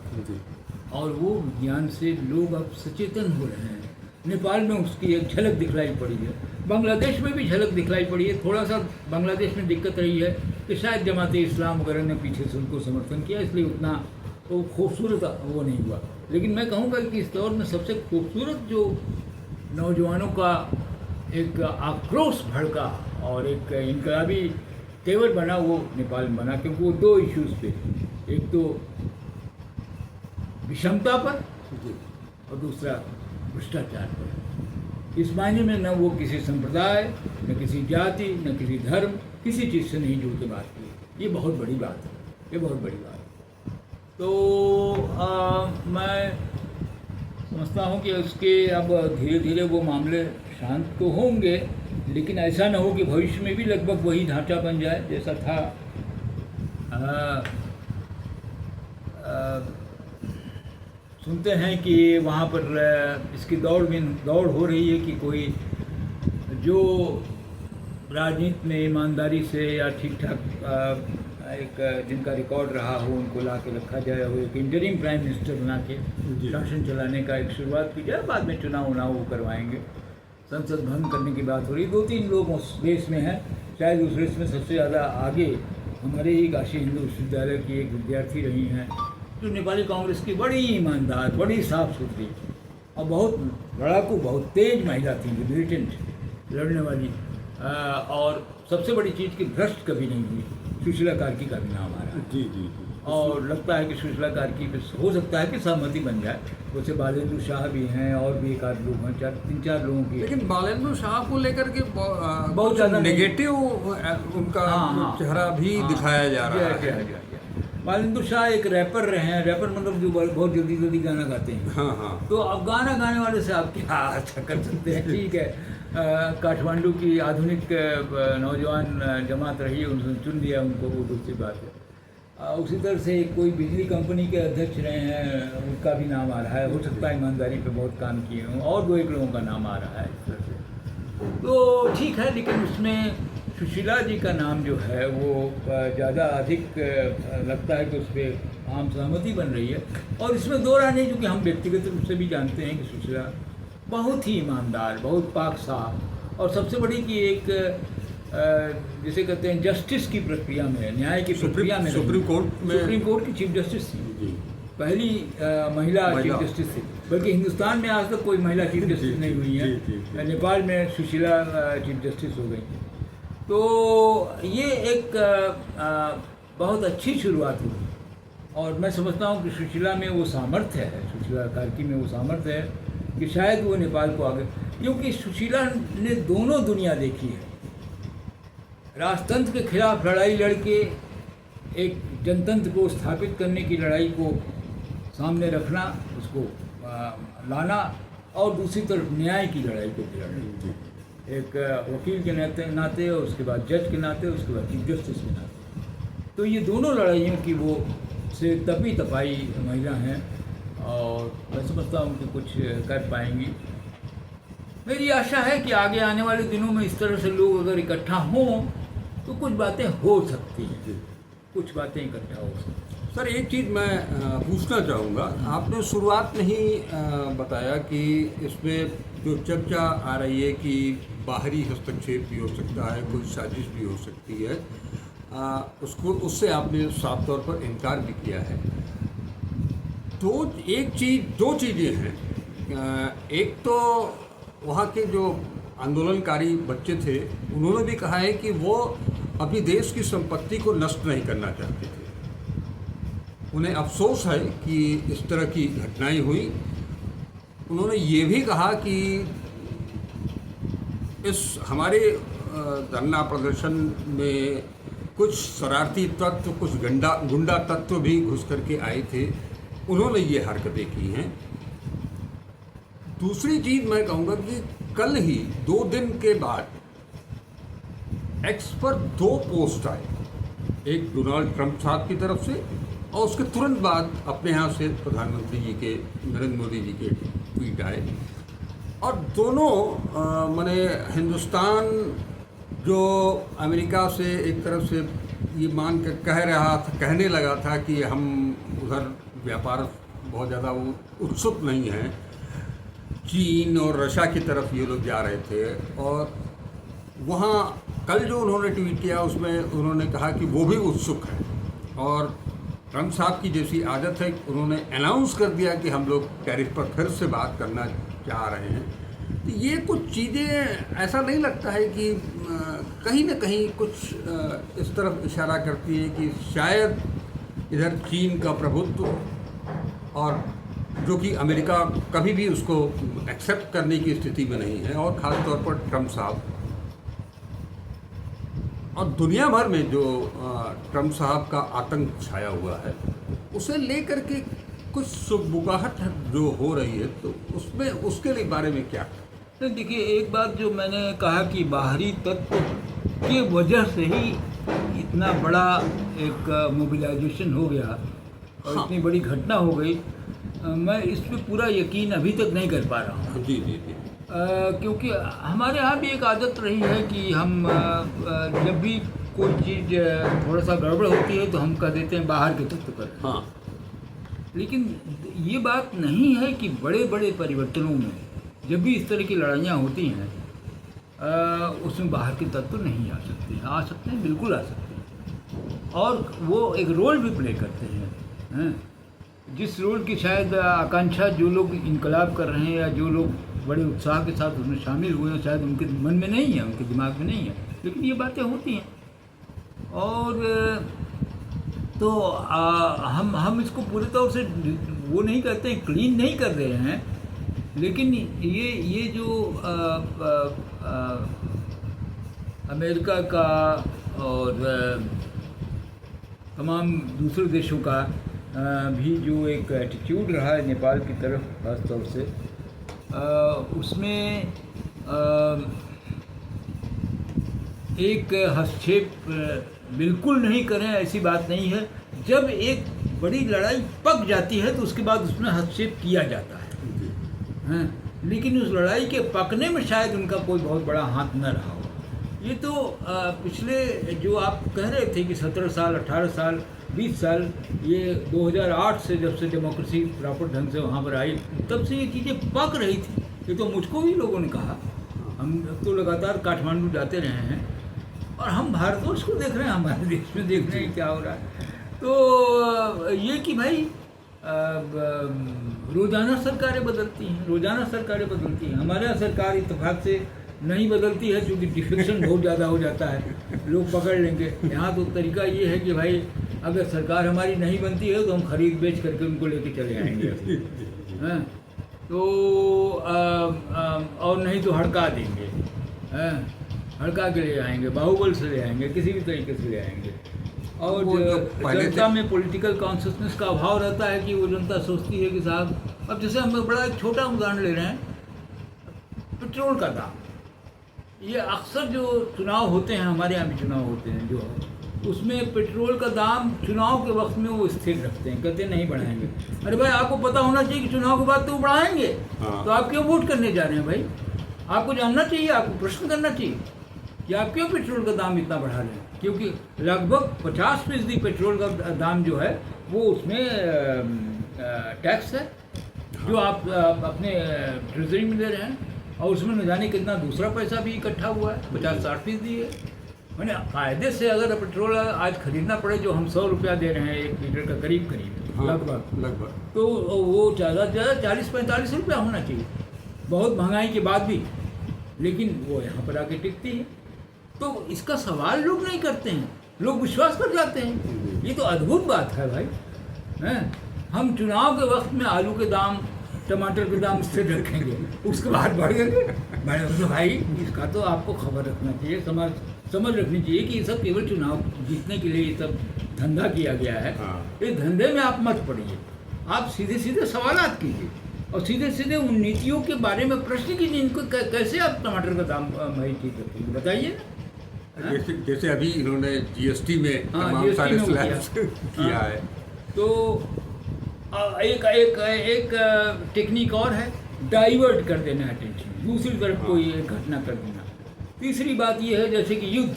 और वो विज्ञान से लोग अब सचेतन हो रहे हैं। नेपाल में उसकी एक झलक दिखलाई पड़ी है, बांग्लादेश में भी झलक दिखलाई पड़ी है। थोड़ा सा बांग्लादेश में दिक्कत रही है कि शायद जमात इस्लाम वगैरह ने पीछे से उनको समर्थन किया, इसलिए उतना वो खूबसूरत वो नहीं हुआ। लेकिन मैं कहूँगा कि इस दौर में सबसे खूबसूरत जो नौजवानों का एक आक्रोश भड़का और एक इनकलाबी तेवर बना, वो नेपाल में बना, क्योंकि वो 2 इश्यूज़ पे, एक तो विषमता पर और दूसरा भ्रष्टाचार पर। इस मायने में न वो किसी संप्रदाय, न किसी जाति, न किसी धर्म, किसी चीज़ से नहीं जुड़ के बात की। ये बहुत बड़ी बात है, ये बहुत बड़ी बात है। तो मैं समझता हूँ कि उसके अब धीरे धीरे वो मामले शांत तो होंगे, लेकिन ऐसा न हो कि भविष्य में भी लगभग वही ढांचा बन जाए जैसा था। सुनते हैं कि वहाँ पर इसकी दौड़ हो रही है कि कोई जो राजनीति में ईमानदारी से या ठीक ठाक एक जिनका रिकॉर्ड रहा हो उनको ला के रखा जाए, हो एक इंटरिम प्राइम मिनिस्टर बना के शासन चलाने का एक शुरुआत की जाए, बाद में चुनाव वो करवाएंगे। संसद भंग करने की बात हो रही, 2-3 लोग उस रेस में हैं, शायद उस रेस में सबसे ज़्यादा आगे हमारे ही काशी हिंदू विश्वविद्यालय की एक विद्यार्थी रही हैं, जो नेपाली कांग्रेस की बड़ी ईमानदार, बड़ी साफ सुथरी और बहुत लड़ाकू, बहुत तेज महिला थी, मिलिटेंट लड़ने वाली, और सबसे बड़ी चीज़ की भ्रष्ट कभी नहीं हुई। सुशीला कार्की का भी नाम आ रहा है। जी। और लगता है कि सुशीला कार्की पे हो सकता है कि सहमति बन जाए। वैसे बालेंद्र शाह भी हैं और भी एक आध लोग हैं, 3-4 लोगों की। लेकिन बालेंद्र शाह को लेकर के बहुत ज़्यादा नेगेटिव उनका चेहरा भी दिखाया जा रहा है। बालेंद्र शाह एक रैपर रहे हैं, रैपर मतलब जो बहुत जल्दी गाना गाते हैं। हाँ। तो अब गाना गाने वाले से आप क्या अच्छा कर सकते हैं, ठीक है। काठमांडू की आधुनिक नौजवान जमात रही है, उन्होंने चुन लिया उनको, वो दूसरी बात है। उसी तरह से कोई बिजली कंपनी के अध्यक्ष रहे हैं, उनका भी नाम आ रहा है। हो सकता है ईमानदारी पे बहुत काम किए हों, और 2-1 लोगों का नाम आ रहा है इस तरह से। तो ठीक है, लेकिन उसमें सुशीला जी का नाम जो है वो ज़्यादा अधिक लगता है कि उस पर आम सहमति बन रही है। और इसमें दो राय नहीं, क्योंकि हम व्यक्तिगत रूप से भी जानते हैं कि सुशीला बहुत ही ईमानदार, बहुत पाक साफ, और सबसे बड़ी कि एक जिसे कहते हैं जस्टिस की प्रक्रिया में, न्याय की प्रक्रिया में, सुप्रीम कोर्ट की चीफ जस्टिस थी, पहली महिला चीफ जस्टिस थी। बल्कि हिंदुस्तान में आज तक कोई महिला चीफ जस्टिस नहीं हुई है। नेपाल में सुशीला चीफ जस्टिस हो गई। तो ये एक बहुत अच्छी शुरुआत हुई, और मैं समझता हूँ कि सुशीला में वो सामर्थ्य है, सुशीला कार्की में वो सामर्थ्य है कि शायद वो नेपाल को आगे, क्योंकि सुशीला ने दोनों दुनिया देखी है। राजतंत्र के खिलाफ लड़ाई लड़के एक जनतंत्र को स्थापित करने की लड़ाई को सामने रखना, उसको लाना, और दूसरी तरफ न्याय की लड़ाई को भी लड़ना, एक वकील के नाते, और उसके बाद जज के नाते, उसके बाद चीफ जस्टिस के नाते। तो ये दोनों लड़ाइयों की वो से तपी तपाई महिला हैं, और मैं समझता हूँ कि कुछ कर पाएंगी। मेरी आशा है कि आगे आने वाले दिनों में इस तरह से लोग अगर इकट्ठा हों तो कुछ बातें हो सकती हैं, कुछ बातें इकट्ठा हो सकती हैं। सर, एक चीज़ मैं पूछना चाहूँगा, आपने शुरुआत में ही बताया कि इसमें जो चर्चा आ रही है कि बाहरी हस्तक्षेप भी हो सकता है, कोई साजिश भी हो सकती है, उससे आपने साफ तौर पर इनकार भी किया है। तो दो चीज़ें हैं। एक तो वहाँ के जो आंदोलनकारी बच्चे थे, उन्होंने भी कहा है कि वो अपनी देश की संपत्ति को नष्ट नहीं करना चाहते थे। उन्हें अफसोस है कि इस तरह की घटनाएं हुई। उन्होंने ये भी कहा कि इस हमारे धरना प्रदर्शन में कुछ शरारती तत्व, कुछ गुंडा तत्व भी घुस करके आए थे, उन्होंने ये हरकतें की हैं। दूसरी चीज़ मैं कहूँगा कि कल ही 2 दिन के बाद एक्स पर 2 पोस्ट आए, एक डोनाल्ड ट्रंप साहब की तरफ से, और उसके तुरंत बाद अपने यहाँ से प्रधानमंत्री जी के, नरेंद्र मोदी जी के ट्वीट आए। और दोनों माने हिंदुस्तान जो अमेरिका से एक तरफ से ये मान कर कहने लगा था कि हम उधर व्यापार बहुत ज़्यादा उत्सुक नहीं हैं, चीन और रशिया की तरफ ये लोग जा रहे थे। और वहाँ कल जो उन्होंने ट्वीट किया उसमें उन्होंने कहा कि वो भी उत्सुक है, और ट्रंप साहब की जैसी आदत है, उन्होंने अनाउंस कर दिया कि हम लोग टैरिफ पर फिर से बात करना चाह रहे हैं। तो ये कुछ चीज़ें ऐसा नहीं लगता है कि कहीं ना कहीं कुछ इस तरफ इशारा करती है कि शायद इधर चीन का प्रभुत्व, और जो कि अमेरिका कभी भी उसको एक्सेप्ट करने की स्थिति में नहीं है, और ख़ास तौर पर ट्रंप साहब, और दुनिया भर में जो ट्रंप साहब का आतंक छाया हुआ है, उसे लेकर के कुछ सुगबुगाहट जो हो रही है, तो उसमें उसके लिए बारे में क्या? तो देखिए, एक बात जो मैंने कहा कि बाहरी तत्व की वजह से ही इतना बड़ा एक मोबिलाइजेशन हो गया और इतनी बड़ी घटना हो गई, मैं इस पर पूरा यकीन अभी तक नहीं कर पा रहा हूँ। जी जी जी। क्योंकि हमारे यहाँ भी एक आदत रही है कि हम जब भी कोई चीज़ थोड़ा सा गड़बड़ होती है तो हम कह देते हैं बाहर के तत्व पर। हाँ, लेकिन ये बात नहीं है कि बड़े बड़े परिवर्तनों में जब भी इस तरह की लड़ाइयाँ होती हैं उसमें बाहर के तत्व नहीं आ सकते हैं, बिल्कुल आ सकते हैं, और वो एक रोल भी प्ले करते हैं। जिस रोल की शायद आकांक्षा जो लोग इनकलाब कर रहे हैं या जो लोग बड़े उत्साह के साथ उसमें शामिल हुए हैं, शायद उनके मन में नहीं है, उनके दिमाग में नहीं है, लेकिन ये बातें होती हैं। और तो हम इसको पूरे तौर से वो नहीं कहते हैं, क्लीन नहीं कर रहे हैं, लेकिन ये जो अमेरिका का और तमाम दूसरे देशों का भी जो एक एटीट्यूड रहा है नेपाल की तरफ खास तौर से, उसमें एक हस्तक्षेप बिल्कुल नहीं करें ऐसी बात नहीं है। जब एक बड़ी लड़ाई पक जाती है तो उसके बाद उसमें हस्तक्षेप किया जाता है, लेकिन उस लड़ाई के पकने में शायद उनका कोई बहुत बड़ा हाथ न रहा हो। ये तो पिछले जो आप कह रहे थे कि 17 साल, 18 साल, 20 साल, ये 2008 से जब से डेमोक्रेसी प्रॉपर ढंग से वहाँ पर आई, तब से ये चीज़ें पक रही थी। ये तो मुझको भी लोगों ने कहा। हम तो लगातार काठमांडू जाते रहे हैं और हम भारतवर्ष को देख रहे हैं, हमारे देश में देख रहे हैं क्या हो रहा है। तो ये कि भाई रोज़ाना सरकारें बदलती हैं, रोज़ाना सरकारें बदलती हैं। हमारे यहाँ सरकार इत्तेफाक से नहीं बदलती है क्योंकि डिफेक्शन बहुत ज़्यादा हो जाता है, लोग पकड़ लेंगे। यहाँ तो तरीका ये है कि भाई अगर सरकार हमारी नहीं बनती है तो हम खरीद बेच करके उनको लेके चले आएंगे, हैं तो और नहीं तो हड़का देंगे, हैं हड़का के ले आएंगे, बाहुबल से ले आएंगे, किसी भी तरीके से ले आएंगे। और जनता में पॉलिटिकल कॉन्शियसनेस का अभाव रहता है कि वो जनता सोचती है कि साहब, अब जैसे हम बड़ा एक छोटा उदाहरण ले रहे हैं, पेट्रोल का दाम। ये अक्सर जो चुनाव होते हैं, हमारे यहाँ भी चुनाव होते हैं जो, उसमें पेट्रोल का दाम चुनाव के वक्त में वो स्थिर रखते हैं, कहते हैं नहीं बढ़ाएंगे। अरे भाई आपको पता होना चाहिए कि चुनाव के बाद तो वो बढ़ाएंगे। तो आप क्यों वोट करने जा रहे हैं भाई? आपको जानना चाहिए, आपको प्रश्न करना चाहिए कि आप क्यों पेट्रोल का दाम इतना बढ़ा रहे हैं। क्योंकि लगभग 50% पेट्रोल का दाम जो है वो उसमें टैक्स है जो आप अपने ट्रेजरी में दे रहे हैं, और उसमें न जाने कितना दूसरा पैसा भी इकट्ठा हुआ है, 50-60% है। मैंने कायदे से अगर पेट्रोल आज खरीदना पड़े जो हम 100 रुपया दे रहे हैं 1 लीटर का, करीब लगभग, तो वो ज़्यादा से ज़्यादा 40-45 रुपया होना चाहिए, बहुत महंगाई के बाद भी, लेकिन वो यहाँ पर आके टिकती है। तो इसका सवाल लोग नहीं करते हैं, लोग विश्वास कर जाते हैं। ये तो अद्भुत बात है भाई, हैं। हम चुनाव के वक्त में आलू के दाम, टमाटर के दाम स्थिर रखेंगे, उसके बाद बढ़ेंगे। तो भाई इसका तो आपको खबर रखना चाहिए, समझ रखनी चाहिए कि ये सब केवल चुनाव जीतने के लिए ये सब धंधा किया गया है। इस धंधे में आप मत पड़िए, आप सीधे सीधे सवालात कीजिए और सीधे सीधे उन नीतियों के बारे में प्रश्न कीजिए, इनको कैसे आप टमाटर का दाम भाई ठीक रखेंगे, बताइए ना। जैसे अभी इन्होंने जीएसटी में तमाम सारे स्लैब्स किया है। तो एक टेक्निक और है, डाइवर्ट कर देना अटेंशन, दूसरी तरफ कोई एक घटना कर देना। तीसरी बात यह है जैसे कि युद्ध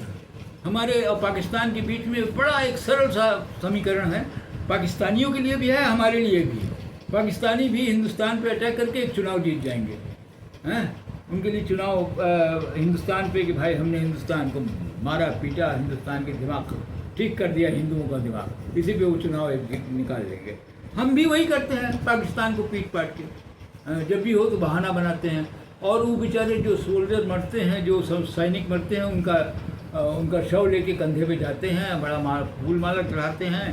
हमारे और पाकिस्तान के बीच में बड़ा एक सरल सा समीकरण है, पाकिस्तानियों के लिए भी है, हमारे लिए भी है। पाकिस्तानी भी हिंदुस्तान पे अटैक करके एक चुनाव जीत जाएंगे, हैं। उनके लिए चुनाव हिंदुस्तान पे कि भाई हमने हिंदुस्तान को मारा पीटा, हिंदुस्तान के दिमाग ठीक कर दिया, हिंदुओं का दिमाग, इसी पे वो चुनाव निकाल लेंगे। हम भी वही करते हैं, पाकिस्तान को पीट पाट के जब भी हो तो बहाना बनाते हैं। और वो बेचारे जो सोल्जर मरते हैं, जो सब सैनिक मरते हैं, उनका शव लेके कंधे पे जाते हैं, बड़ा फूल माला चढ़ाते हैं,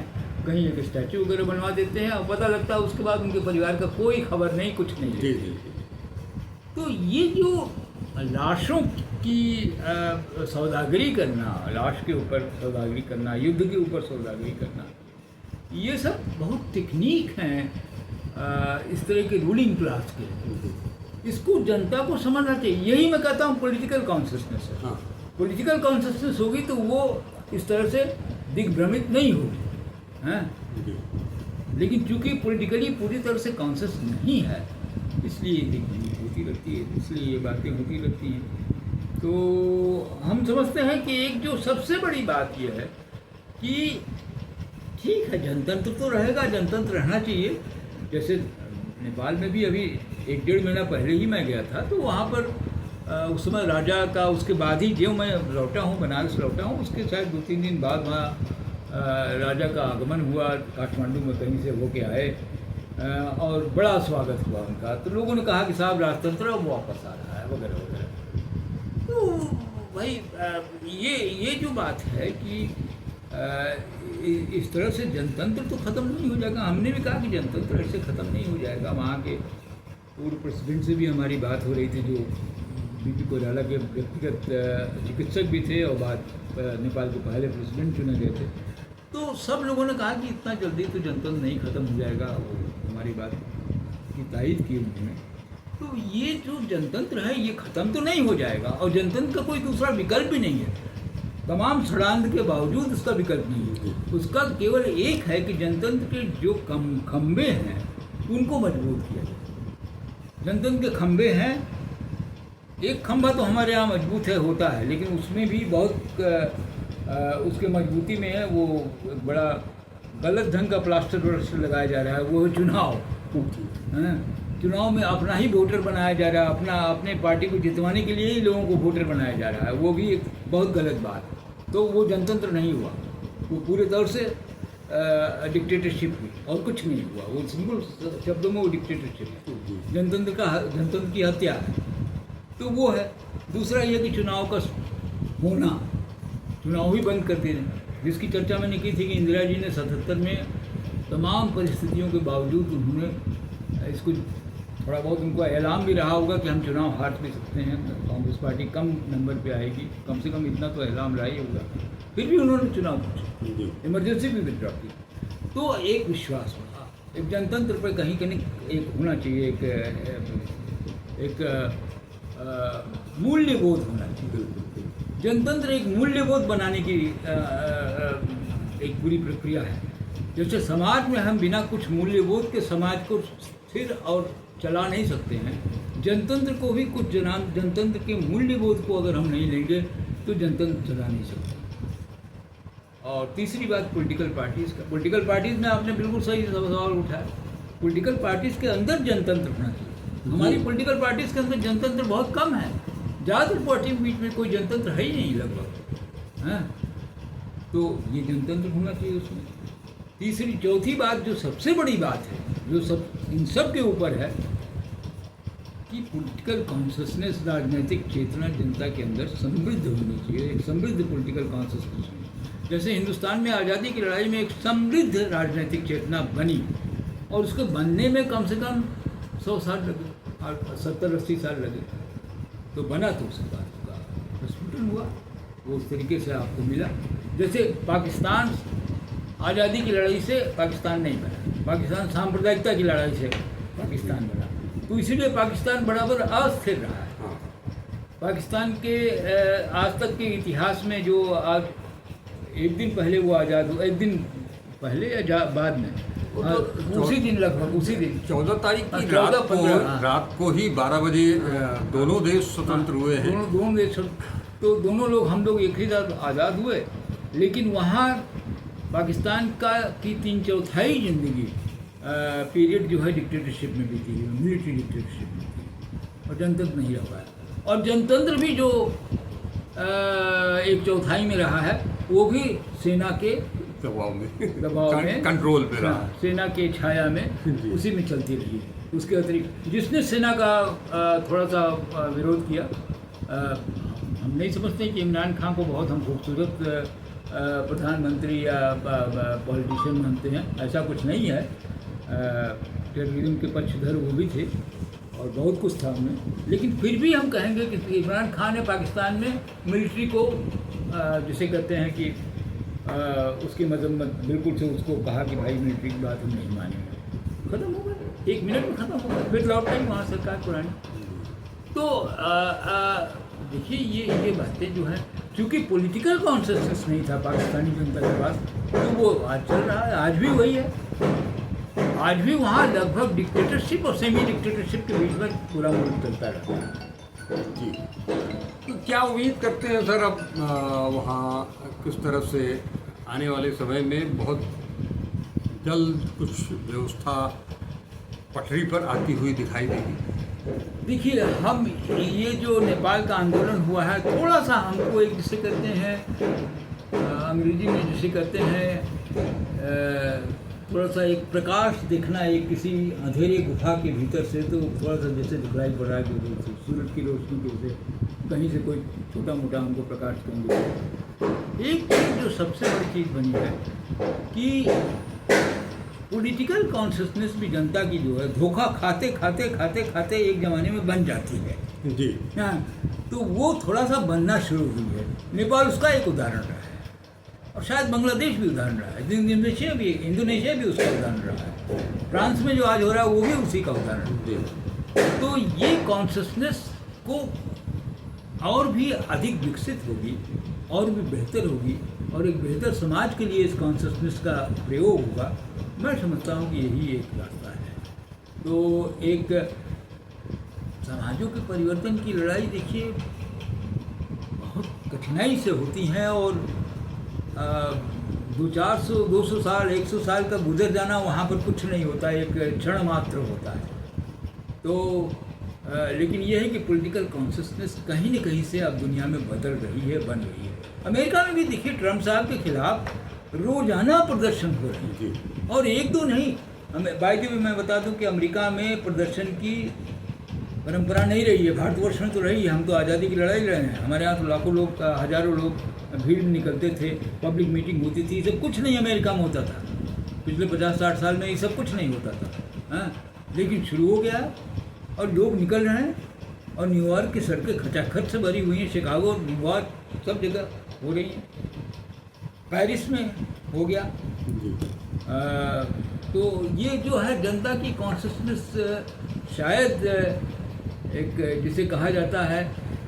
कहीं एक स्टैचू वगैरह बनवा देते हैं, और पता लगता है उसके बाद उनके परिवार का कोई खबर नहीं, कुछ नहीं। जी जी। तो ये जो लाशों की सौदागरी करना, लाश के ऊपर सौदागरी करना, युद्ध के ऊपर सौदागरी करना, ये सब बहुत टेक्निक हैं इस तरह के रूलिंग क्लास के। इसको जनता को समझना चाहिए। यही मैं कहता हूँ पॉलिटिकल कॉन्शियसनेस है। पॉलिटिकल कॉन्शियसनेस होगी तो वो इस तरह से दिग्भ्रमित नहीं होगी, हैं। लेकिन चूंकि पॉलिटिकली पूरी तरह से कॉन्शियस नहीं है, इसलिए दिग्भ्रमित होती रहती है, इसलिए ये बातें होती रहती हैं। तो हम समझते हैं कि एक जो सबसे बड़ी बात यह है कि ठीक है, जनतंत्र तो रहेगा, जनतंत्र रहना चाहिए। जैसे नेपाल में भी अभी 1-1.5 महीना पहले ही मैं गया था, तो वहाँ पर उस समय राजा का, उसके बाद ही जो मैं लौटा हूँ, बनारस लौटा हूँ, उसके शायद 2-3 दिन बाद वहाँ राजा का आगमन हुआ, काठमांडू में कहीं से होके आए, और बड़ा स्वागत हुआ उनका। तो लोगों ने कहा कि साहब राजतंत्र अब वापस आ रहा है, वगैरह वगैरह। तो भाई ये जो बात है कि इस तरह से जनतंत्र तो ख़त्म नहीं हो जाएगा। हमने भी कहा कि जनतंत्र ऐसे ख़त्म नहीं हो जाएगा। वहाँ के पूर्व प्रेसिडेंट से भी हमारी बात हो रही थी, जो बीपी कोइराला के व्यक्तिगत चिकित्सक भी थे और बाद नेपाल के पहले प्रेसिडेंट चुने गए थे। तो सब लोगों ने कहा कि इतना जल्दी तो जनतंत्र नहीं ख़त्म हो जाएगा, वो हमारी बात की तायीद की उन्होंने। तो ये जो जनतंत्र है ये ख़त्म तो नहीं हो जाएगा, और जनतंत्र का कोई दूसरा विकल्प भी नहीं है। तमाम षड्यंत्र के बावजूद उसका विकल्प नहीं है। उसका केवल एक है कि जनतंत्र के जो खंबे हैं उनको मजबूत किया जाए। जनतंत्र के खंबे हैं, एक खंभा तो हमारे यहाँ मजबूत है, होता है, लेकिन उसमें भी बहुत उसके मजबूती में है वो एक बड़ा गलत ढंग का प्लास्टर व्लास्टर लगाया जा रहा है, वो है चुनाव। हाँ, चुनाव में अपना ही वोटर बनाया जा रहा है, अपने पार्टी को जितवाने के लिए ही लोगों को वोटर बनाया जा रहा है, वो भी एक बहुत गलत बात। तो वो जनतंत्र नहीं हुआ, वो पूरे तौर से डिक्टेटरशिप हुई और कुछ नहीं हुआ। वो सिंपल शब्दों में वो डिक्टेटरशिप है, जनतंत्र की हत्या है। तो वो है। दूसरा ये कि चुनाव का होना, चुनाव ही बंद कर देना, जिसकी चर्चा मैंने की थी कि इंदिरा जी ने 77 में तमाम परिस्थितियों के बावजूद उन्होंने इसको थोड़ा बहुत, उनको ऐलान भी रहा होगा कि हम चुनाव हार भी सकते हैं, कांग्रेस पार्टी कम नंबर पे आएगी, कम से कम इतना तो ऐलान रहा ही होगा, फिर भी उन्होंने चुनाव पूछा, इमरजेंसी भी विड्रॉ की। तो एक विश्वास हुआ, एक जनतंत्र पर कहीं कहीं एक होना चाहिए, एक मूल्यबोध होना चाहिए। जनतंत्र एक मूल्यबोध बनाने की एक पूरी प्रक्रिया है। जैसे समाज में हम बिना कुछ मूल्यबोध के समाज को स्थिर और चला नहीं सकते हैं, जनतंत्र को भी कुछ जनतंत्र के मूल्यबोध को अगर हम नहीं लेंगे तो जनतंत्र चला नहीं सकते। और तीसरी बात पॉलिटिकल पार्टीज़ का, पॉलिटिकल पार्टीज़ में आपने बिल्कुल सही सवाल उठाया। पॉलिटिकल पार्टीज़ के अंदर जनतंत्र होना चाहिए। हमारी पॉलिटिकल पार्टीज़ के अंदर जनतंत्र बहुत कम है, ज़्यादातर पार्टी के बीच में कोई जनतंत्र है ही नहीं लगभग, हैं। तो ये जनतंत्र होना चाहिए उसमें। तीसरी चौथी बात जो सबसे बड़ी बात है, जो सब इन सब के ऊपर है, कि पॉलिटिकल कॉन्शसनेस, राजनीतिक चेतना जनता के अंदर समृद्ध होनी चाहिए, एक समृद्ध पॉलिटिकल कॉन्शसनेस। जैसे हिंदुस्तान में आज़ादी की लड़ाई में एक समृद्ध राजनीतिक चेतना बनी, और उसके बनने में कम से कम 100 साल लगे, 70-80 साल लगे, तो बना तो उसके बाद होगा, प्रस्फुटन हुआ, वो उस तरीके से आपको मिला। जैसे पाकिस्तान आज़ादी की लड़ाई से पाकिस्तान नहीं बना, पाकिस्तान सांप्रदायिकता की लड़ाई से पाकिस्तान बना, तो इसीलिए पाकिस्तान बराबर अस्थिर रहा है। पाकिस्तान के आज तक के इतिहास में जो आज एक दिन पहले वो आज़ाद हुआ, एक दिन पहले या बाद में, उसी दिन लगभग उसी दिन 14 तारीख की 14-15 रात को ही 12 बजे दोनों देश स्वतंत्र हुए हैं। दोनों देश, तो दोनों लोग, हम लोग एक ही साथ आज़ाद हुए, लेकिन वहाँ पाकिस्तान की 3/4 ज़िंदगी पीरियड जो है डिक्टेटरशिप में बीती है, मिलिट्री डिक्टेटरशिप में थी, और जनतंत्र नहीं रह पाया। और जनतंत्र भी जो 1/4 में रहा है, वो भी सेना के दबाव में कंट्रोल पे रहा, सेना के छाया में, उसी में चलती रही। उसके अतिरिक्त जिसने सेना का थोड़ा सा विरोध किया, हम नहीं समझते कि इमरान खान को बहुत हम खूबसूरत प्रधानमंत्री या पॉलिटिशियन मानते हैं, ऐसा कुछ नहीं है। टेररिज्म के पक्षधर वो भी थे और बहुत कुछ था उनमें, लेकिन फिर भी हम कहेंगे कि इमरान खान ने पाकिस्तान में मिलिट्री को जिसे कहते हैं कि उसकी मजम्मत बिल्कुल से उसको कहा कि भाई मिलिट्री की बात हम नहीं मानेंगे, ख़त्म हो गया, 1 मिनट में ख़त्म हो गया, फिर लौट आई वहाँ सरकार पुरानी। तो देखिए ये बातें जो हैं, क्योंकि पॉलिटिकल कॉन्शसनेस नहीं था पाकिस्तानी जनता के पास, तो वो आज चल रहा है, आज भी वही है। आज भी वहाँ लगभग डिक्टेटरशिप और सेमी डिक्टेटरशिप के बीच में पूरा मुल्क चलता रहता है। जी, तो क्या उम्मीद करते हैं सर अब वहाँ किस तरह से आने वाले समय में बहुत जल्द कुछ व्यवस्था पटरी पर आती हुई दिखाई देगी? देखिए, हम ये जो नेपाल का आंदोलन हुआ है, थोड़ा सा हमको एक जिसे कहते हैं अंग्रेजी में जिसे कहते हैं थोड़ा सा एक प्रकाश दिखना, एक किसी अंधेरे गुफा के भीतर से, तो थोड़ा सा जैसे दिखलाई पड़ रहा है कि सूरज की रोशनी के जैसे कहीं से कोई छोटा मोटा हमको प्रकाश करेंगे। एक चीज़ जो सबसे बड़ी चीज़ बनी है कि पॉलिटिकल कॉन्शसनेस भी जनता की जो है, धोखा खाते खाते खाते खाते एक ज़माने में बन जाती है जी। हाँ, तो वो थोड़ा सा बनना शुरू हुई है। नेपाल उसका एक उदाहरण रहा है, और शायद बांग्लादेश भी उदाहरण रहा है, इंडोनेशिया भी उसका उदाहरण रहा है, फ्रांस में जो आज हो रहा है वो भी उसी का उदाहरण है। तो ये कॉन्शसनेस को और भी अधिक विकसित होगी, और भी बेहतर होगी, और एक बेहतर समाज के लिए इस कॉन्शसनेस का प्रयोग होगा। मैं समझता हूँ कि यही एक रास्ता है। तो एक समाजों के परिवर्तन की लड़ाई देखिए बहुत कठिनाई से होती हैं, और 200 साल 100 साल का गुजर जाना वहाँ पर कुछ नहीं होता, एक क्षण मात्र होता है। तो लेकिन यह है कि पॉलिटिकल कॉन्शियसनेस कहीं न कहीं से अब दुनिया में बदल रही है, बन रही है। अमेरिका में भी देखिए ट्रम्प साहब के खिलाफ रोजाना प्रदर्शन हो रहे हैं, और एक दो नहीं। बाय द वे मैं बता दूं कि अमेरिका में प्रदर्शन की परंपरा नहीं रही है, भारतवर्ष में तो रही है। हम तो आज़ादी की लड़ाई लड़े हैं, हमारे यहाँ तो लाखों लोग, हजारों लोग भीड़ निकलते थे, पब्लिक मीटिंग होती थी, सब कुछ नहीं अमेरिका में होता था। पिछले 50-60 साल में ये सब कुछ नहीं होता था, हाँ। लेकिन शुरू हो गया और लोग निकल रहे हैं, और न्यूयॉर्क की सड़कें खचाखच से भरी हुई हैं, शिकागो, न्यूयॉर्क सब जगह हो रही हैं, पेरिस में हो गया। तो ये जो है जनता की कॉन्शियसनेस, शायद एक जिसे कहा जाता है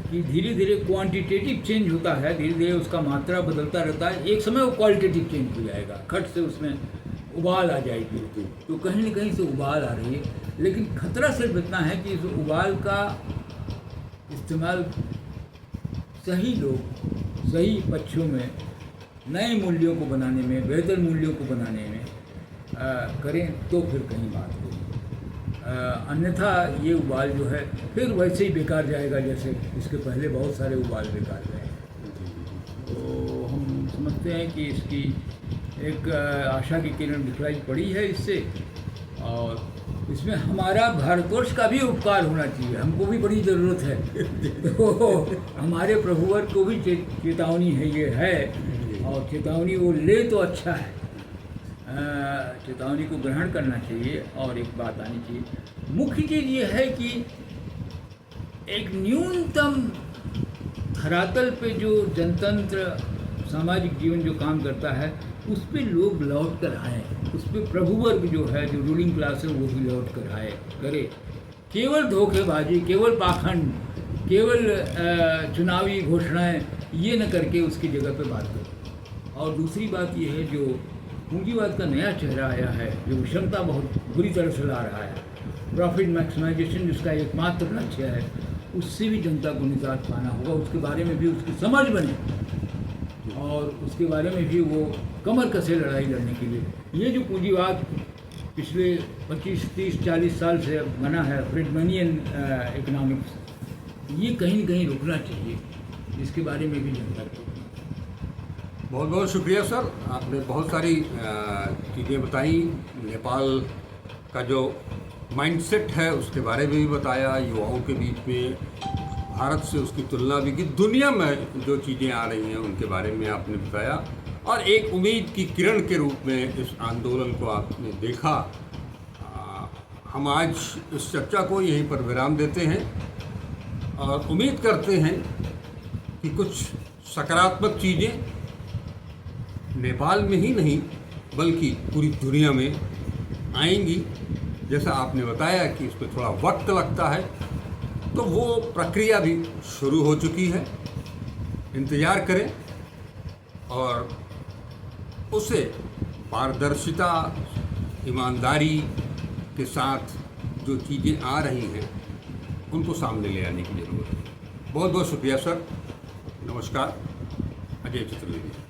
कि धीरे धीरे क्वांटिटेटिव चेंज होता है, धीरे धीरे उसका मात्रा बदलता रहता है, एक समय वो क्वालिटेटिव चेंज हो जाएगा, खट से उसमें उबाल आ जाएगी। तो कहीं न कहीं से उबाल आ रही है, लेकिन खतरा सिर्फ इतना है कि इस उबाल का इस्तेमाल सही लोग सही पक्षों में, नए मूल्यों को बनाने में, बेहतर मूल्यों को बनाने में करें, तो फिर कहीं बात होगी। अन्यथा ये उबाल जो है फिर वैसे ही बेकार जाएगा जैसे इसके पहले बहुत सारे उबाल बेकार गए। तो हम समझते हैं कि इसकी एक आशा की किरण दिखलाई पड़ी है इससे, और इसमें हमारा भारतवर्ष का भी उपकार होना चाहिए, हमको भी बड़ी ज़रूरत है। तो हमारे प्रभुवर को भी चेतावनी है, ये है, और चेतावनी वो ले तो अच्छा है, चेतावनी को ग्रहण करना चाहिए। और एक बात आनी चाहिए, मुख्य चीज़ ये है कि एक न्यूनतम धरातल पे जो जनतंत्र, सामाजिक जीवन जो काम करता है, उस पे लोग लौट कर आए, उस पे प्रभु वर्ग जो है, जो रूलिंग क्लास है, वो भी लौट कर आए करे। केवल धोखेबाजी, केवल पाखंड, केवल चुनावी घोषणाएं ये न करके उसकी जगह पे बात करो। और दूसरी बात ये है, जो पूंजीवाद का नया चेहरा आया है, जो विषमता बहुत बुरी तरह से ला रहा है, प्रॉफिट मैक्सिमाइजेशन जिसका एकमात्र लक्ष्य है, उससे भी जनता को निजात पाना होगा, उसके बारे में भी उसकी समझ बने, और उसके बारे में भी वो कमर कसे लड़ाई लड़ने के लिए। ये जो पूंजीवाद पिछले 25, 30, 40 साल से बना है, फ्रीडमैनियन इकोनॉमिक्स, ये कहीं न कहीं रुकना चाहिए, इसके बारे में भी जनता को। बहुत बहुत शुक्रिया सर, आपने बहुत सारी चीज़ें बताई। नेपाल का जो माइंडसेट है उसके बारे में भी बताया, युवाओं के बीच में भारत से उसकी तुलना भी की, दुनिया में जो चीज़ें आ रही हैं उनके बारे में आपने बताया, और एक उम्मीद की किरण के रूप में इस आंदोलन को आपने देखा। हम आज इस चर्चा को यहीं पर विराम देते हैं, और उम्मीद करते हैं कि कुछ सकारात्मक चीज़ें नेपाल में ही नहीं बल्कि पूरी दुनिया में आएंगी। जैसा आपने बताया कि इसमें थोड़ा वक्त लगता है, तो वो प्रक्रिया भी शुरू हो चुकी है, इंतज़ार करें, और उसे पारदर्शिता, ईमानदारी के साथ जो चीज़ें आ रही हैं उनको सामने ले आने की ज़रूरत है। बहुत बहुत शुक्रिया सर, नमस्कार। अजय चतुर्वेदी।